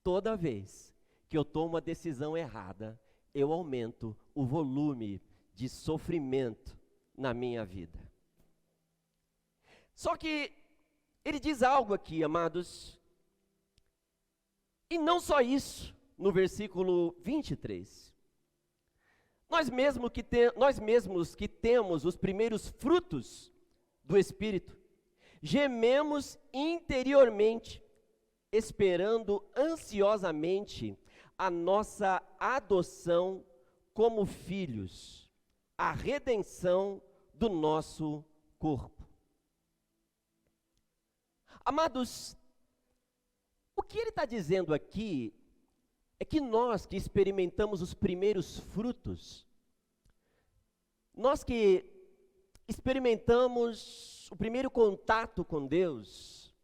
Toda vez que eu tomo uma decisão errada, eu aumento o volume de sofrimento na minha vida. Só que ele diz algo aqui, amados, e não só isso, no versículo 23. Nós mesmos que temos os primeiros frutos do Espírito, gememos interiormente, esperando ansiosamente a nossa adoção como filhos, a redenção do nosso corpo. Amados, o que ele está dizendo aqui é que nós que experimentamos os primeiros frutos, nós que experimentamos o primeiro contato com Deus,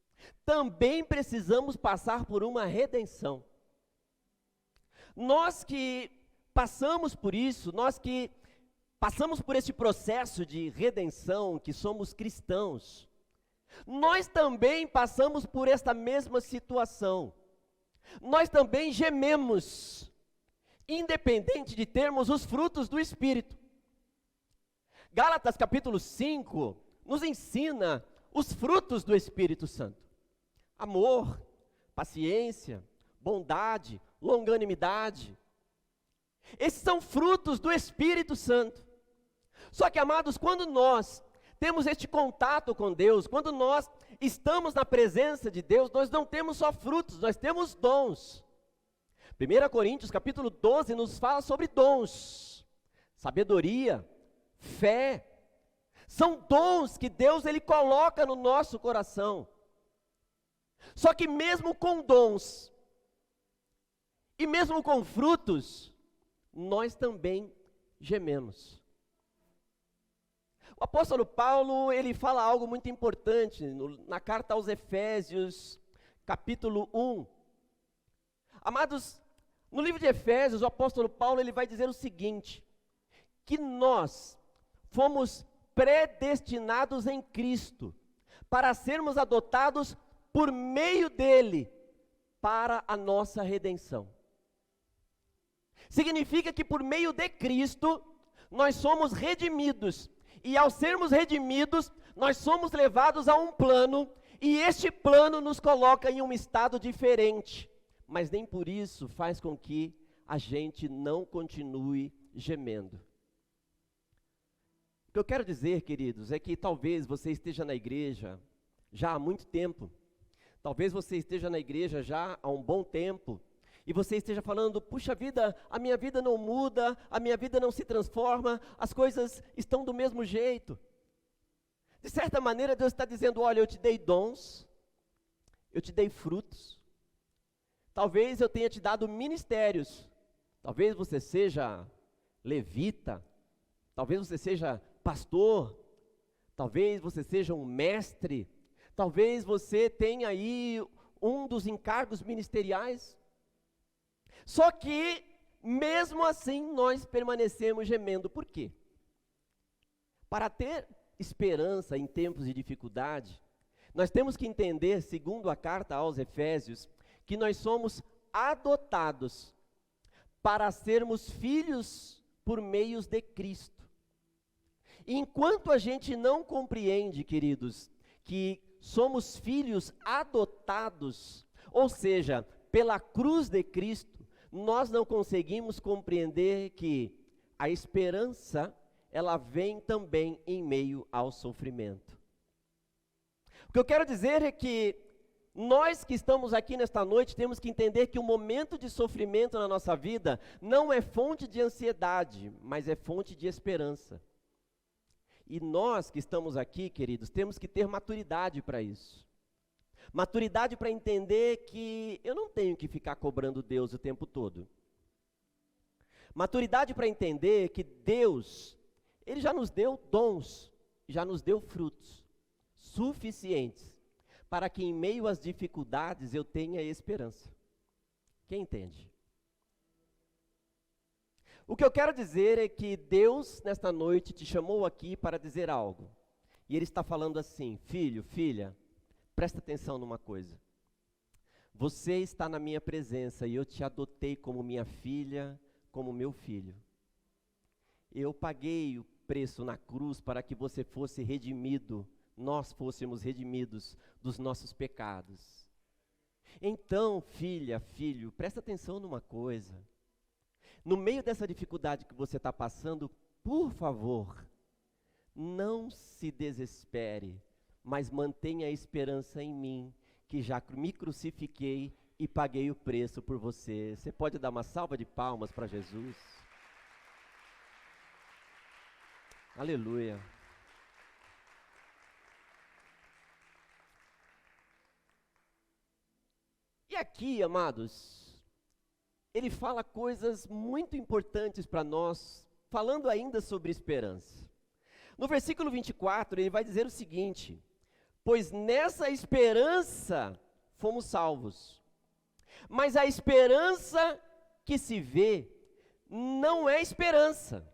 também precisamos passar por uma redenção. Nós que passamos por isso, nós que passamos por esse processo de redenção, que somos cristãos, nós também passamos por esta mesma situação. Nós também gememos, independente de termos os frutos do Espírito. Gálatas capítulo 5 nos ensina os frutos do Espírito Santo: amor, paciência, bondade, longanimidade. Esses são frutos do Espírito Santo. Só que, amados, quando nós temos este contato com Deus, quando nós estamos na presença de Deus, nós não temos só frutos, nós temos dons. 1 Coríntios capítulo 12 nos fala sobre dons, sabedoria, fé. São dons que Deus ele coloca no nosso coração. Só que mesmo com dons, e mesmo com frutos, nós também gememos. O apóstolo Paulo, ele fala algo muito importante na carta aos Efésios, capítulo 1. Amados, no livro de Efésios, o apóstolo Paulo, ele vai dizer o seguinte: que nós fomos predestinados em Cristo, para sermos adotados por meio dele, para a nossa redenção. Significa que por meio de Cristo, nós somos redimidos. E ao sermos redimidos, nós somos levados a um plano, e este plano nos coloca em um estado diferente, mas nem por isso faz com que a gente não continue gemendo. O que eu quero dizer, queridos, é que talvez você esteja na igreja já há muito tempo, talvez você esteja na igreja já há um bom tempo, e você esteja falando: puxa vida, a minha vida não muda, a minha vida não se transforma, as coisas estão do mesmo jeito. De certa maneira, Deus está dizendo: olha, eu te dei dons, eu te dei frutos, talvez eu tenha te dado ministérios, talvez você seja levita, talvez você seja pastor, talvez você seja um mestre, talvez você tenha aí um dos encargos ministeriais. Só que, mesmo assim, nós permanecemos gemendo. Por quê? Para ter esperança em tempos de dificuldade, nós temos que entender, segundo a carta aos Efésios, que nós somos adotados para sermos filhos por meios de Cristo. E enquanto a gente não compreende, queridos, que somos filhos adotados, ou seja, pela cruz de Cristo, nós não conseguimos compreender que a esperança, ela vem também em meio ao sofrimento. O que eu quero dizer é que nós que estamos aqui nesta noite temos que entender que o momento de sofrimento na nossa vida não é fonte de ansiedade, mas é fonte de esperança. E nós que estamos aqui, queridos, temos que ter maturidade para isso. Maturidade para entender que eu não tenho que ficar cobrando Deus o tempo todo. Maturidade para entender que Deus, Ele já nos deu dons, já nos deu frutos suficientes para que em meio às dificuldades eu tenha esperança. Quem entende? O que eu quero dizer é que Deus, nesta noite, te chamou aqui para dizer algo. E Ele está falando assim: filho, filha, presta atenção numa coisa. Você está na minha presença e eu te adotei como minha filha, como meu filho. Eu paguei o preço na cruz para que você fosse redimido, nós fôssemos redimidos dos nossos pecados. Então, filha, filho, presta atenção numa coisa. No meio dessa dificuldade que você está passando, por favor, não se desespere, mas mantenha a esperança em mim, que já me crucifiquei e paguei o preço por você. Você pode dar uma salva de palmas para Jesus? Aleluia. E aqui, amados, ele fala coisas muito importantes para nós, falando ainda sobre esperança. No versículo 24, ele vai dizer o seguinte: pois nessa esperança fomos salvos. Mas a esperança que se vê não é esperança.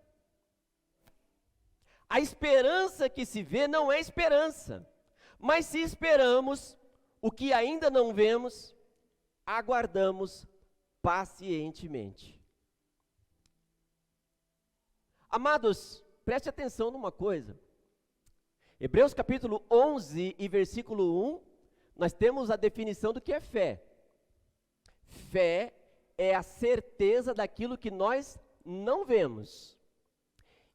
A esperança que se vê não é esperança. Mas se esperamos o que ainda não vemos, aguardamos pacientemente. Amados, preste atenção numa coisa. Hebreus capítulo 11 e versículo 1, nós temos a definição do que é fé. Fé é a certeza daquilo que nós não vemos.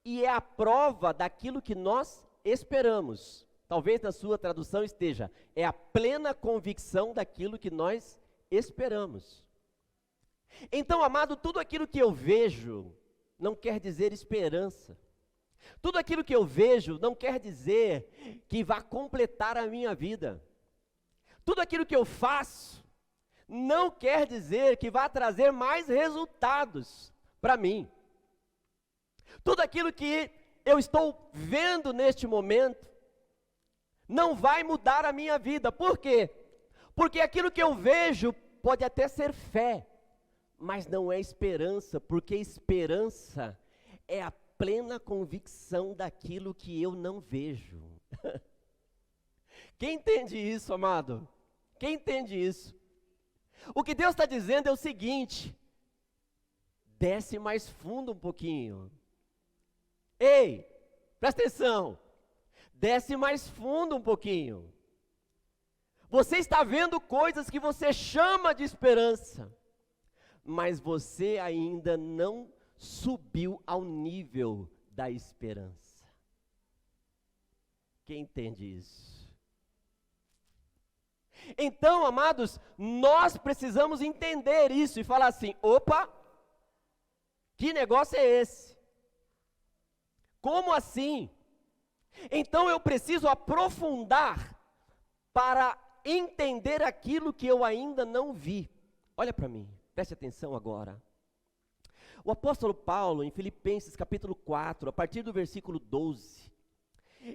E é a prova daquilo que nós esperamos. Talvez na sua tradução esteja, é a plena convicção daquilo que nós esperamos. Então, amado, tudo aquilo que eu vejo não quer dizer esperança. Tudo aquilo que eu vejo não quer dizer que vá completar a minha vida. Tudo aquilo que eu faço não quer dizer que vá trazer mais resultados para mim. Tudo aquilo que eu estou vendo neste momento não vai mudar a minha vida. Por quê? Porque aquilo que eu vejo pode até ser fé, mas não é esperança, porque esperança é a plena convicção daquilo que eu não vejo. Quem entende isso, amado? Quem entende isso? O que Deus está dizendo é o seguinte: desce mais fundo um pouquinho. Ei, presta atenção, desce mais fundo um pouquinho. Você está vendo coisas que você chama de esperança, mas você ainda não subiu ao nível da esperança. Quem entende isso? Então, amados, nós precisamos entender isso e falar assim: opa, que negócio é esse? Como assim? Então eu preciso aprofundar para entender aquilo que eu ainda não vi. Olha para mim, preste atenção agora. O apóstolo Paulo, em Filipenses capítulo 4, a partir do versículo 12,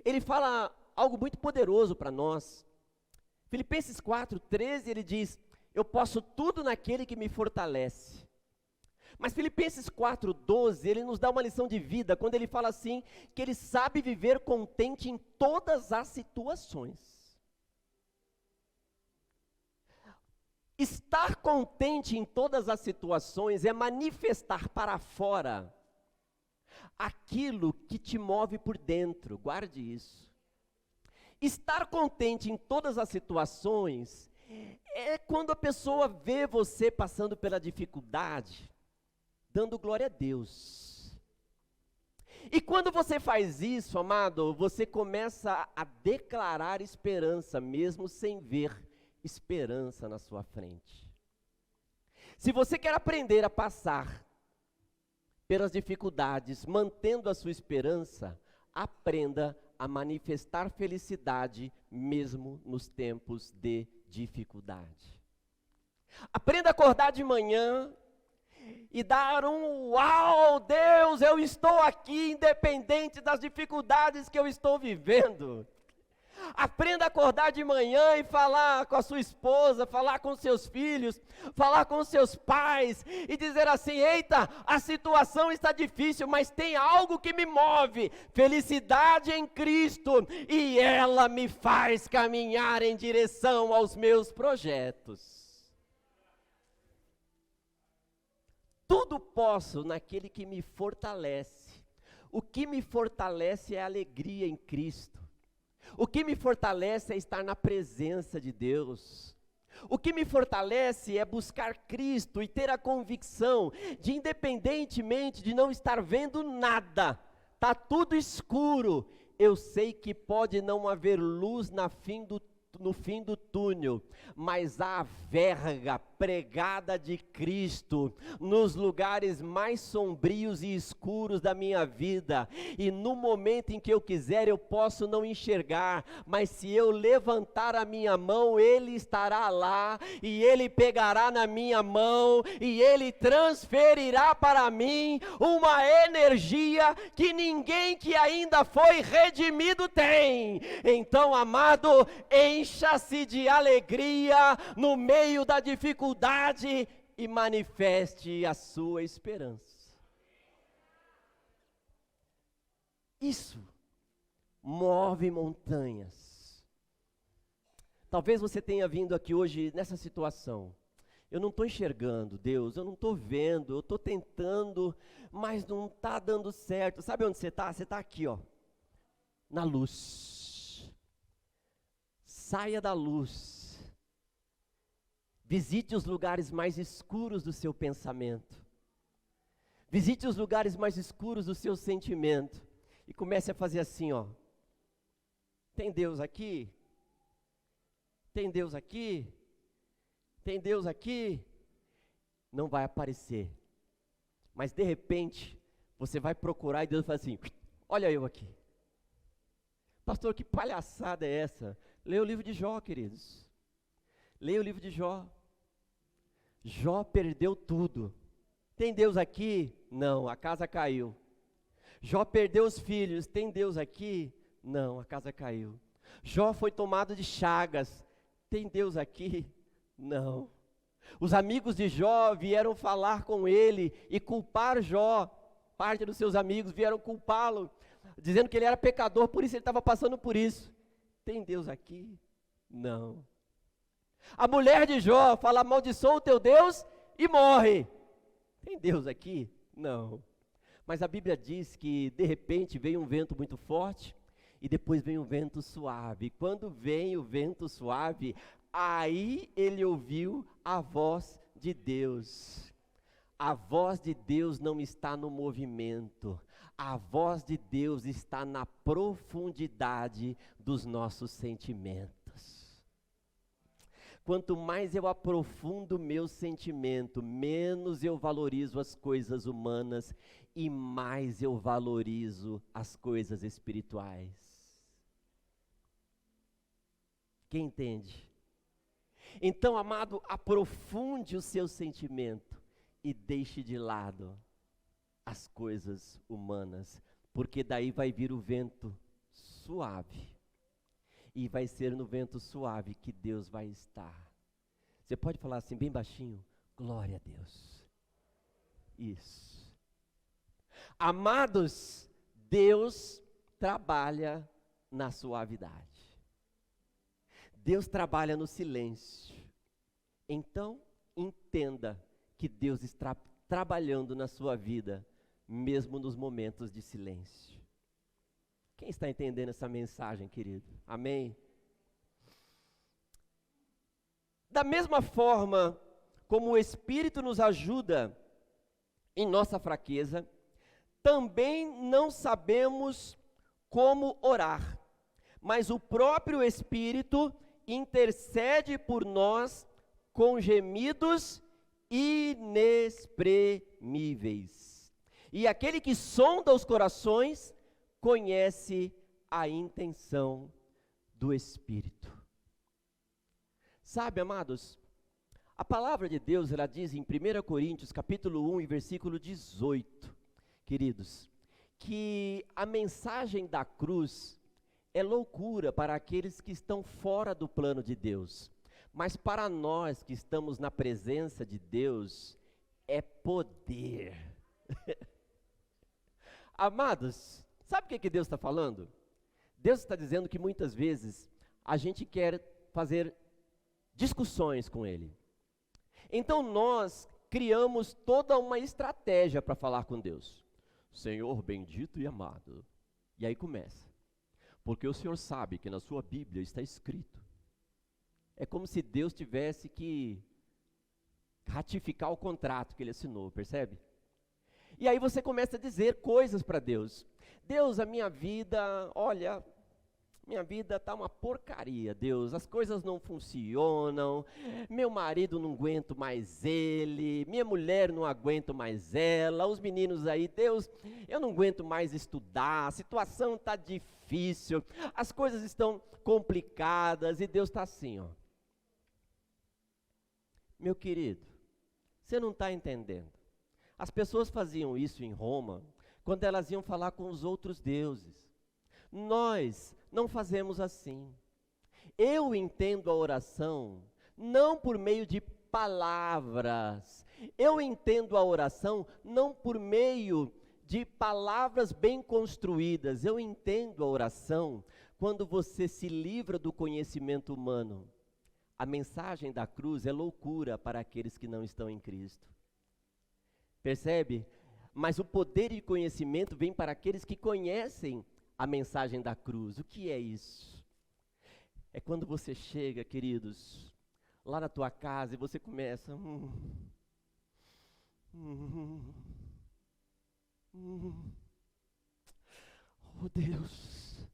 ele fala algo muito poderoso para nós. Filipenses 4, 13, ele diz: eu posso tudo naquele que me fortalece. Mas Filipenses 4, 12, ele nos dá uma lição de vida, quando ele fala assim, que ele sabe viver contente em todas as situações. Estar contente em todas as situações é manifestar para fora aquilo que te move por dentro, guarde isso. Estar contente em todas as situações é quando a pessoa vê você passando pela dificuldade, dando glória a Deus. E quando você faz isso, amado, você começa a declarar esperança, mesmo sem ver esperança na sua frente. Se você quer aprender a passar pelas dificuldades, mantendo a sua esperança, aprenda a manifestar felicidade mesmo nos tempos de dificuldade. Aprenda a acordar de manhã e dar um uau, Deus, eu estou aqui independente das dificuldades que eu estou vivendo. Aprenda a acordar de manhã e falar com a sua esposa, falar com seus filhos, falar com seus pais e dizer assim: eita, a situação está difícil, mas tem algo que me move, felicidade em Cristo, e ela me faz caminhar em direção aos meus projetos. Tudo posso naquele que me fortalece. O que me fortalece é a alegria em Cristo. O que me fortalece é estar na presença de Deus. O que me fortalece é buscar Cristo e ter a convicção de, independentemente de não estar vendo nada, está tudo escuro, eu sei que pode não haver luz no fim do túnel, mas há verga pregada de Cristo nos lugares mais sombrios e escuros da minha vida, e no momento em que eu quiser eu posso não enxergar, mas se eu levantar a minha mão, Ele estará lá, e Ele pegará na minha mão, e Ele transferirá para mim uma energia que ninguém que ainda foi redimido tem. Então, amado, encha-se de alegria no meio da dificuldade e manifeste a sua esperança. Isso move montanhas. Talvez você tenha vindo aqui hoje nessa situação. Eu não estou enxergando Deus, eu não estou vendo, eu estou tentando, mas não está dando certo. Sabe onde você está? Você está aqui, ó, na luz. Saia da luz. Visite os lugares mais escuros do seu pensamento. Visite os lugares mais escuros do seu sentimento. E comece a fazer assim, ó. Tem Deus aqui? Tem Deus aqui? Tem Deus aqui? Não vai aparecer. Mas de repente, você vai procurar e Deus fala assim, olha eu aqui. Pastor, que palhaçada é essa? Leia o livro de Jó, queridos. Leia o livro de Jó. Jó perdeu tudo. Tem Deus aqui? Não, a casa caiu. Jó perdeu os filhos. Tem Deus aqui? Não, a casa caiu. Jó foi tomado de chagas. Tem Deus aqui? Não. Os amigos de Jó vieram falar com ele e culpar Jó. Parte dos seus amigos vieram culpá-lo, dizendo que ele era pecador, por isso ele estava passando por isso. Tem Deus aqui? Não. A mulher de Jó fala, amaldiçoa o teu Deus e morre. Tem Deus aqui? Não. Mas a Bíblia diz que de repente veio um vento muito forte e depois vem um vento suave. Quando vem o vento suave, aí ele ouviu a voz de Deus. A voz de Deus não está no movimento. A voz de Deus está na profundidade dos nossos sentimentos. Quanto mais eu aprofundo o meu sentimento, menos eu valorizo as coisas humanas e mais eu valorizo as coisas espirituais. Quem entende? Então, amado, aprofunde o seu sentimento e deixe de lado as coisas humanas, porque daí vai vir o vento suave. E vai ser no vento suave que Deus vai estar. Você pode falar assim bem baixinho? Glória a Deus. Isso. Amados, Deus trabalha na suavidade. Deus trabalha no silêncio. Então, entenda que Deus está trabalhando na sua vida, mesmo nos momentos de silêncio. Quem está entendendo essa mensagem, querido? Amém? Da mesma forma como o Espírito nos ajuda em nossa fraqueza, também não sabemos como orar, mas o próprio Espírito intercede por nós com gemidos inexprimíveis. E aquele que sonda os corações conhece a intenção do Espírito. Sabe, amados, a palavra de Deus, ela diz em 1 Coríntios, capítulo 1, e versículo 18, queridos, que a mensagem da cruz é loucura para aqueles que estão fora do plano de Deus, mas para nós que estamos na presença de Deus, é poder. Amados, sabe o que Deus está falando? Deus está dizendo que muitas vezes a gente quer fazer discussões com Ele. Então nós criamos toda uma estratégia para falar com Deus. Senhor bendito e amado. E aí começa. Porque o Senhor sabe que na sua Bíblia está escrito. É como se Deus tivesse que ratificar o contrato que Ele assinou, percebe? E aí você começa a dizer coisas para Deus. Deus, a minha vida, olha, minha vida está uma porcaria, Deus, as coisas não funcionam, meu marido não aguento mais ele, minha mulher não aguento mais ela, os meninos aí, Deus, eu não aguento mais estudar, a situação está difícil, as coisas estão complicadas, e Deus está assim, ó. Meu querido, você não está entendendo. As pessoas faziam isso em Roma, quando elas iam falar com os outros deuses. Nós não fazemos assim. Eu entendo a oração não por meio de palavras. Eu entendo a oração não por meio de palavras bem construídas. Eu entendo a oração quando você se livra do conhecimento humano. A mensagem da cruz é loucura para aqueles que não estão em Cristo. Percebe? Mas o poder e conhecimento vem para aqueles que conhecem a mensagem da cruz. O que é isso? É quando você chega, queridos, lá na tua casa e você começa... Oh Deus,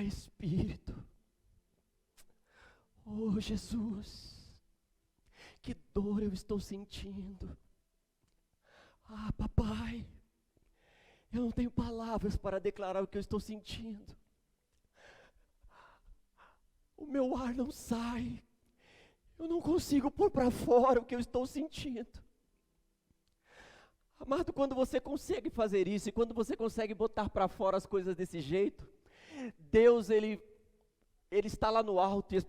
Espírito, oh Jesus, que dor eu estou sentindo. Papai, eu não tenho palavras para declarar o que eu estou sentindo. O meu ar não sai. Eu não consigo pôr para fora o que eu estou sentindo. Amado, quando você consegue fazer isso, e quando você consegue botar para fora as coisas desse jeito, Deus, Ele está lá no alto, e os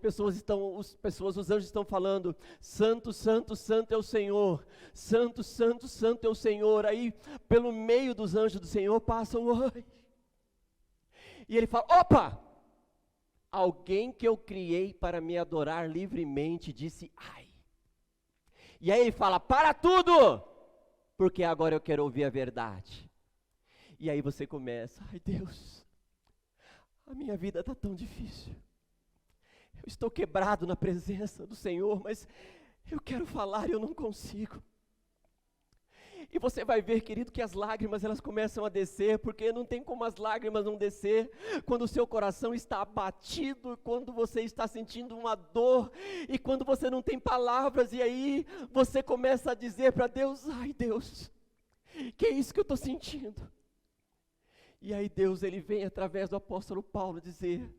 anjos estão falando, santo, santo, santo é o Senhor, santo, santo, santo é o Senhor. Aí, pelo meio dos anjos do Senhor, passa um oi, e Ele fala, opa, alguém que eu criei para me adorar livremente, disse, ai, e aí Ele fala, para tudo, porque agora eu quero ouvir a verdade. E aí você começa, ai Deus, a minha vida está tão difícil, eu estou quebrado na presença do Senhor, mas eu quero falar e eu não consigo. E você vai ver, querido, que as lágrimas elas começam a descer, porque não tem como as lágrimas não descer, quando o seu coração está abatido, quando você está sentindo uma dor, e quando você não tem palavras, e aí você começa a dizer para Deus, ai Deus, que é isso que eu estou sentindo? E aí Deus, Ele vem através do apóstolo Paulo dizer,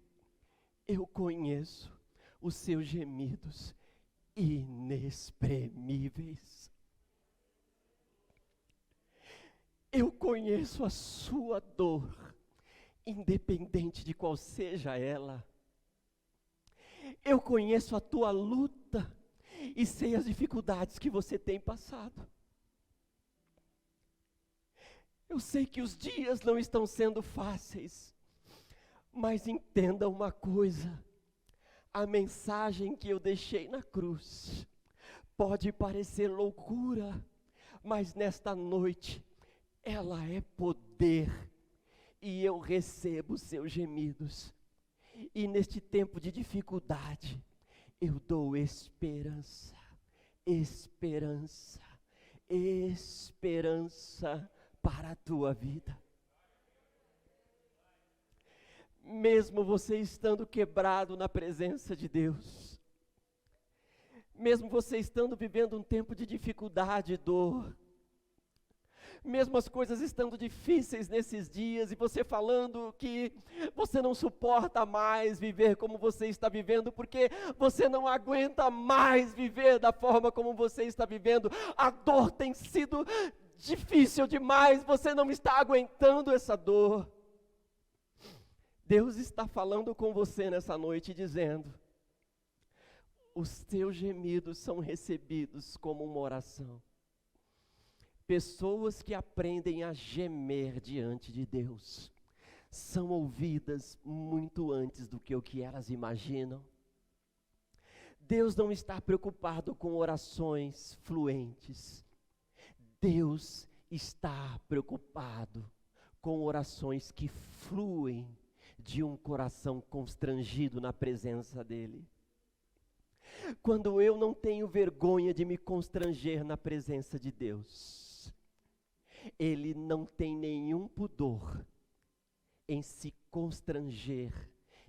eu conheço os seus gemidos inexprimíveis. Eu conheço a sua dor, independente de qual seja ela. Eu conheço a tua luta e sei as dificuldades que você tem passado. Eu sei que os dias não estão sendo fáceis, mas entenda uma coisa, a mensagem que eu deixei na cruz pode parecer loucura, mas nesta noite ela é poder, e eu recebo os seus gemidos, e neste tempo de dificuldade, eu dou esperança, esperança, esperança para a tua vida. Mesmo você estando quebrado na presença de Deus, mesmo você estando vivendo um tempo de dificuldade e dor, mesmo as coisas estando difíceis nesses dias, e você falando que você não suporta mais viver como você está vivendo, porque você não aguenta mais viver da forma como você está vivendo, a dor tem sido difícil demais, você não está aguentando essa dor. Deus está falando com você nessa noite, dizendo, os teus gemidos são recebidos como uma oração. Pessoas que aprendem a gemer diante de Deus, são ouvidas muito antes do que o que elas imaginam. Deus não está preocupado com orações fluentes. Deus está preocupado com orações que fluem de um coração constrangido na presença dEle. Quando eu não tenho vergonha de me constranger na presença de Deus, Ele não tem nenhum pudor em se constranger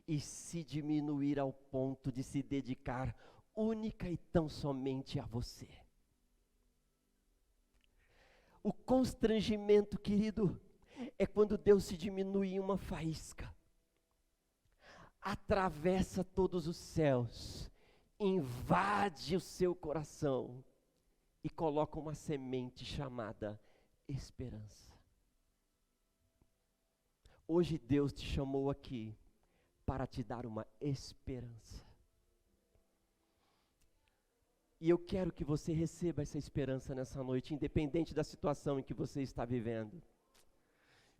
e se diminuir ao ponto de se dedicar única e tão somente a você. O constrangimento, querido, é quando Deus se diminui em uma faísca, atravessa todos os céus, invade o seu coração e coloca uma semente chamada esperança. Hoje Deus te chamou aqui para te dar uma esperança. E eu quero que você receba essa esperança nessa noite, independente da situação em que você está vivendo.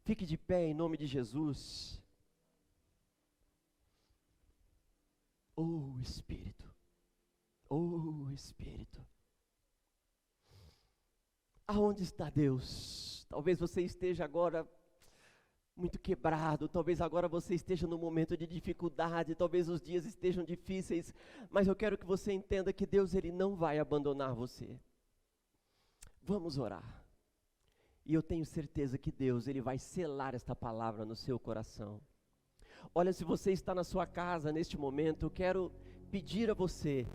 Fique de pé em nome de Jesus. Oh Espírito, oh Espírito. Aonde está Deus? Talvez você esteja agora muito quebrado, talvez agora você esteja num momento de dificuldade, talvez os dias estejam difíceis, mas eu quero que você entenda que Deus, Ele não vai abandonar você. Vamos orar. E eu tenho certeza que Deus, Ele vai selar esta palavra no seu coração. Olha, se você está na sua casa neste momento, eu quero pedir a você,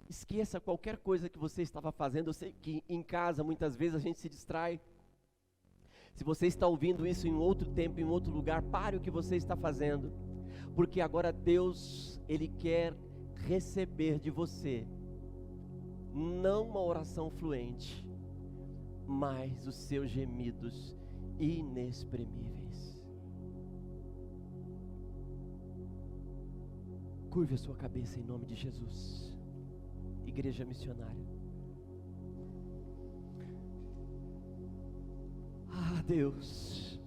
esqueça qualquer coisa que você estava fazendo. Eu sei que em casa muitas vezes a gente se distrai. Se você está ouvindo isso em outro tempo, em outro lugar, pare o que você está fazendo, porque agora Deus, Ele quer receber de você, não uma oração fluente, mas os seus gemidos inexprimíveis. Curve a sua cabeça em nome de Jesus. Igreja missionária. Ah, Deus.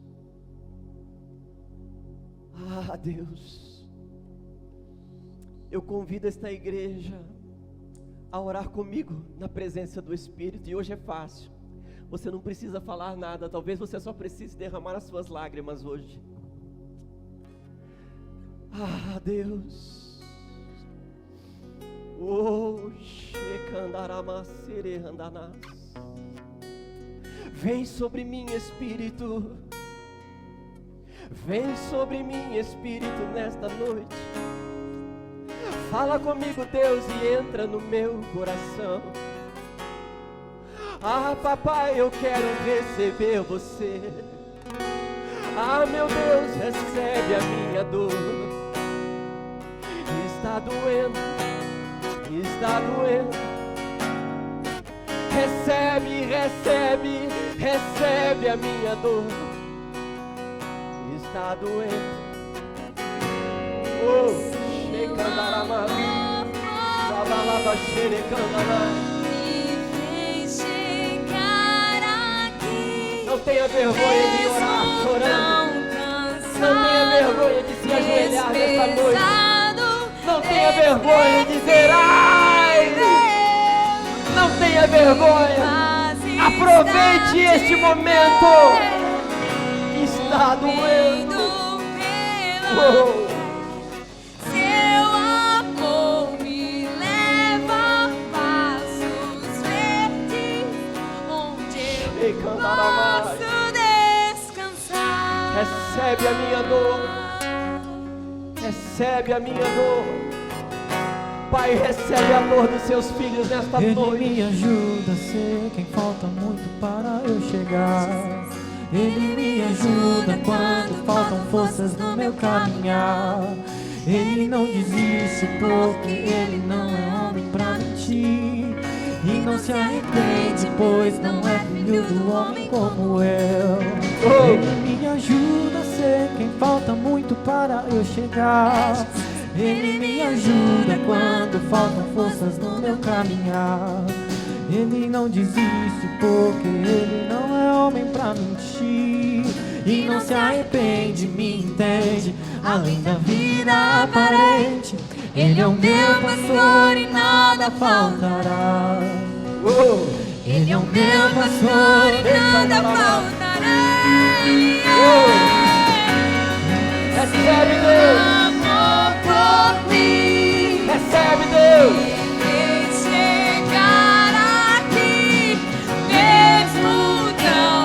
Ah, Deus. Eu convido esta igreja a orar comigo na presença do Espírito. E hoje é fácil. Você não precisa falar nada. Talvez você só precise derramar as suas lágrimas hoje. Ah, Deus. Oh, Shekandaramacere Randanás. Vem sobre mim, Espírito. Vem sobre mim, Espírito, nesta noite. Fala comigo, Deus, e entra no meu coração. Ah, papai, eu quero receber você. Ah, meu Deus, recebe a minha dor. Está doendo, está doendo. Recebe, recebe, recebe a minha dor. Está doendo. Oh, Shekandarama, Sabalaba Sherekandarama. Me fez chegar aqui. Não tenha vergonha de orar chorando. Não tenha vergonha de se ajoelhar nessa noite. Não tenha vergonha de dizer ai. Não tenha vergonha. Aproveite este momento. Está doendo. Oh. Seu amor me leva a passos verdes, onde eu posso descansar. Recebe a minha dor. Recebe a minha dor. Pai, recebe a dor dos seus filhos nesta noite. Ele me ajuda a ser quem falta muito para eu chegar. Ele me ajuda quando faltam forças no meu caminhar. Ele não desiste porque ele não é homem pra mentir. E não se arrepende, pois não é filho do homem como eu. Ele me ajuda a ser quem falta muito para eu chegar. Ele me ajuda quando faltam forças no meu caminhar. Ele não desiste porque ele não é homem pra mentir. E não se arrepende, me entende, além da vida aparente. Ele é o meu pastor e nada faltará. Ele é o meu pastor e nada faltará. Recebe, Deus. Recebe, Deus. Me chegar aqui, mesmo tão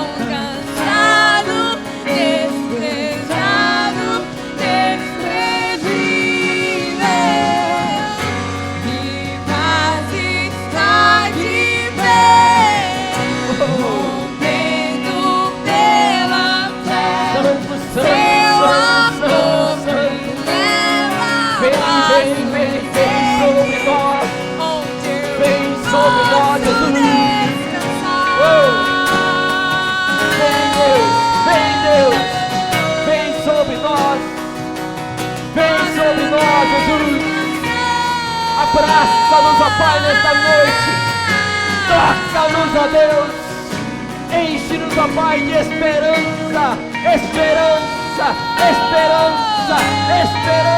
Abraça-nos, ó Pai, nesta noite. Toca-nos, ó Deus. Enche-nos, ó Pai, de esperança, esperança, esperança, esperança.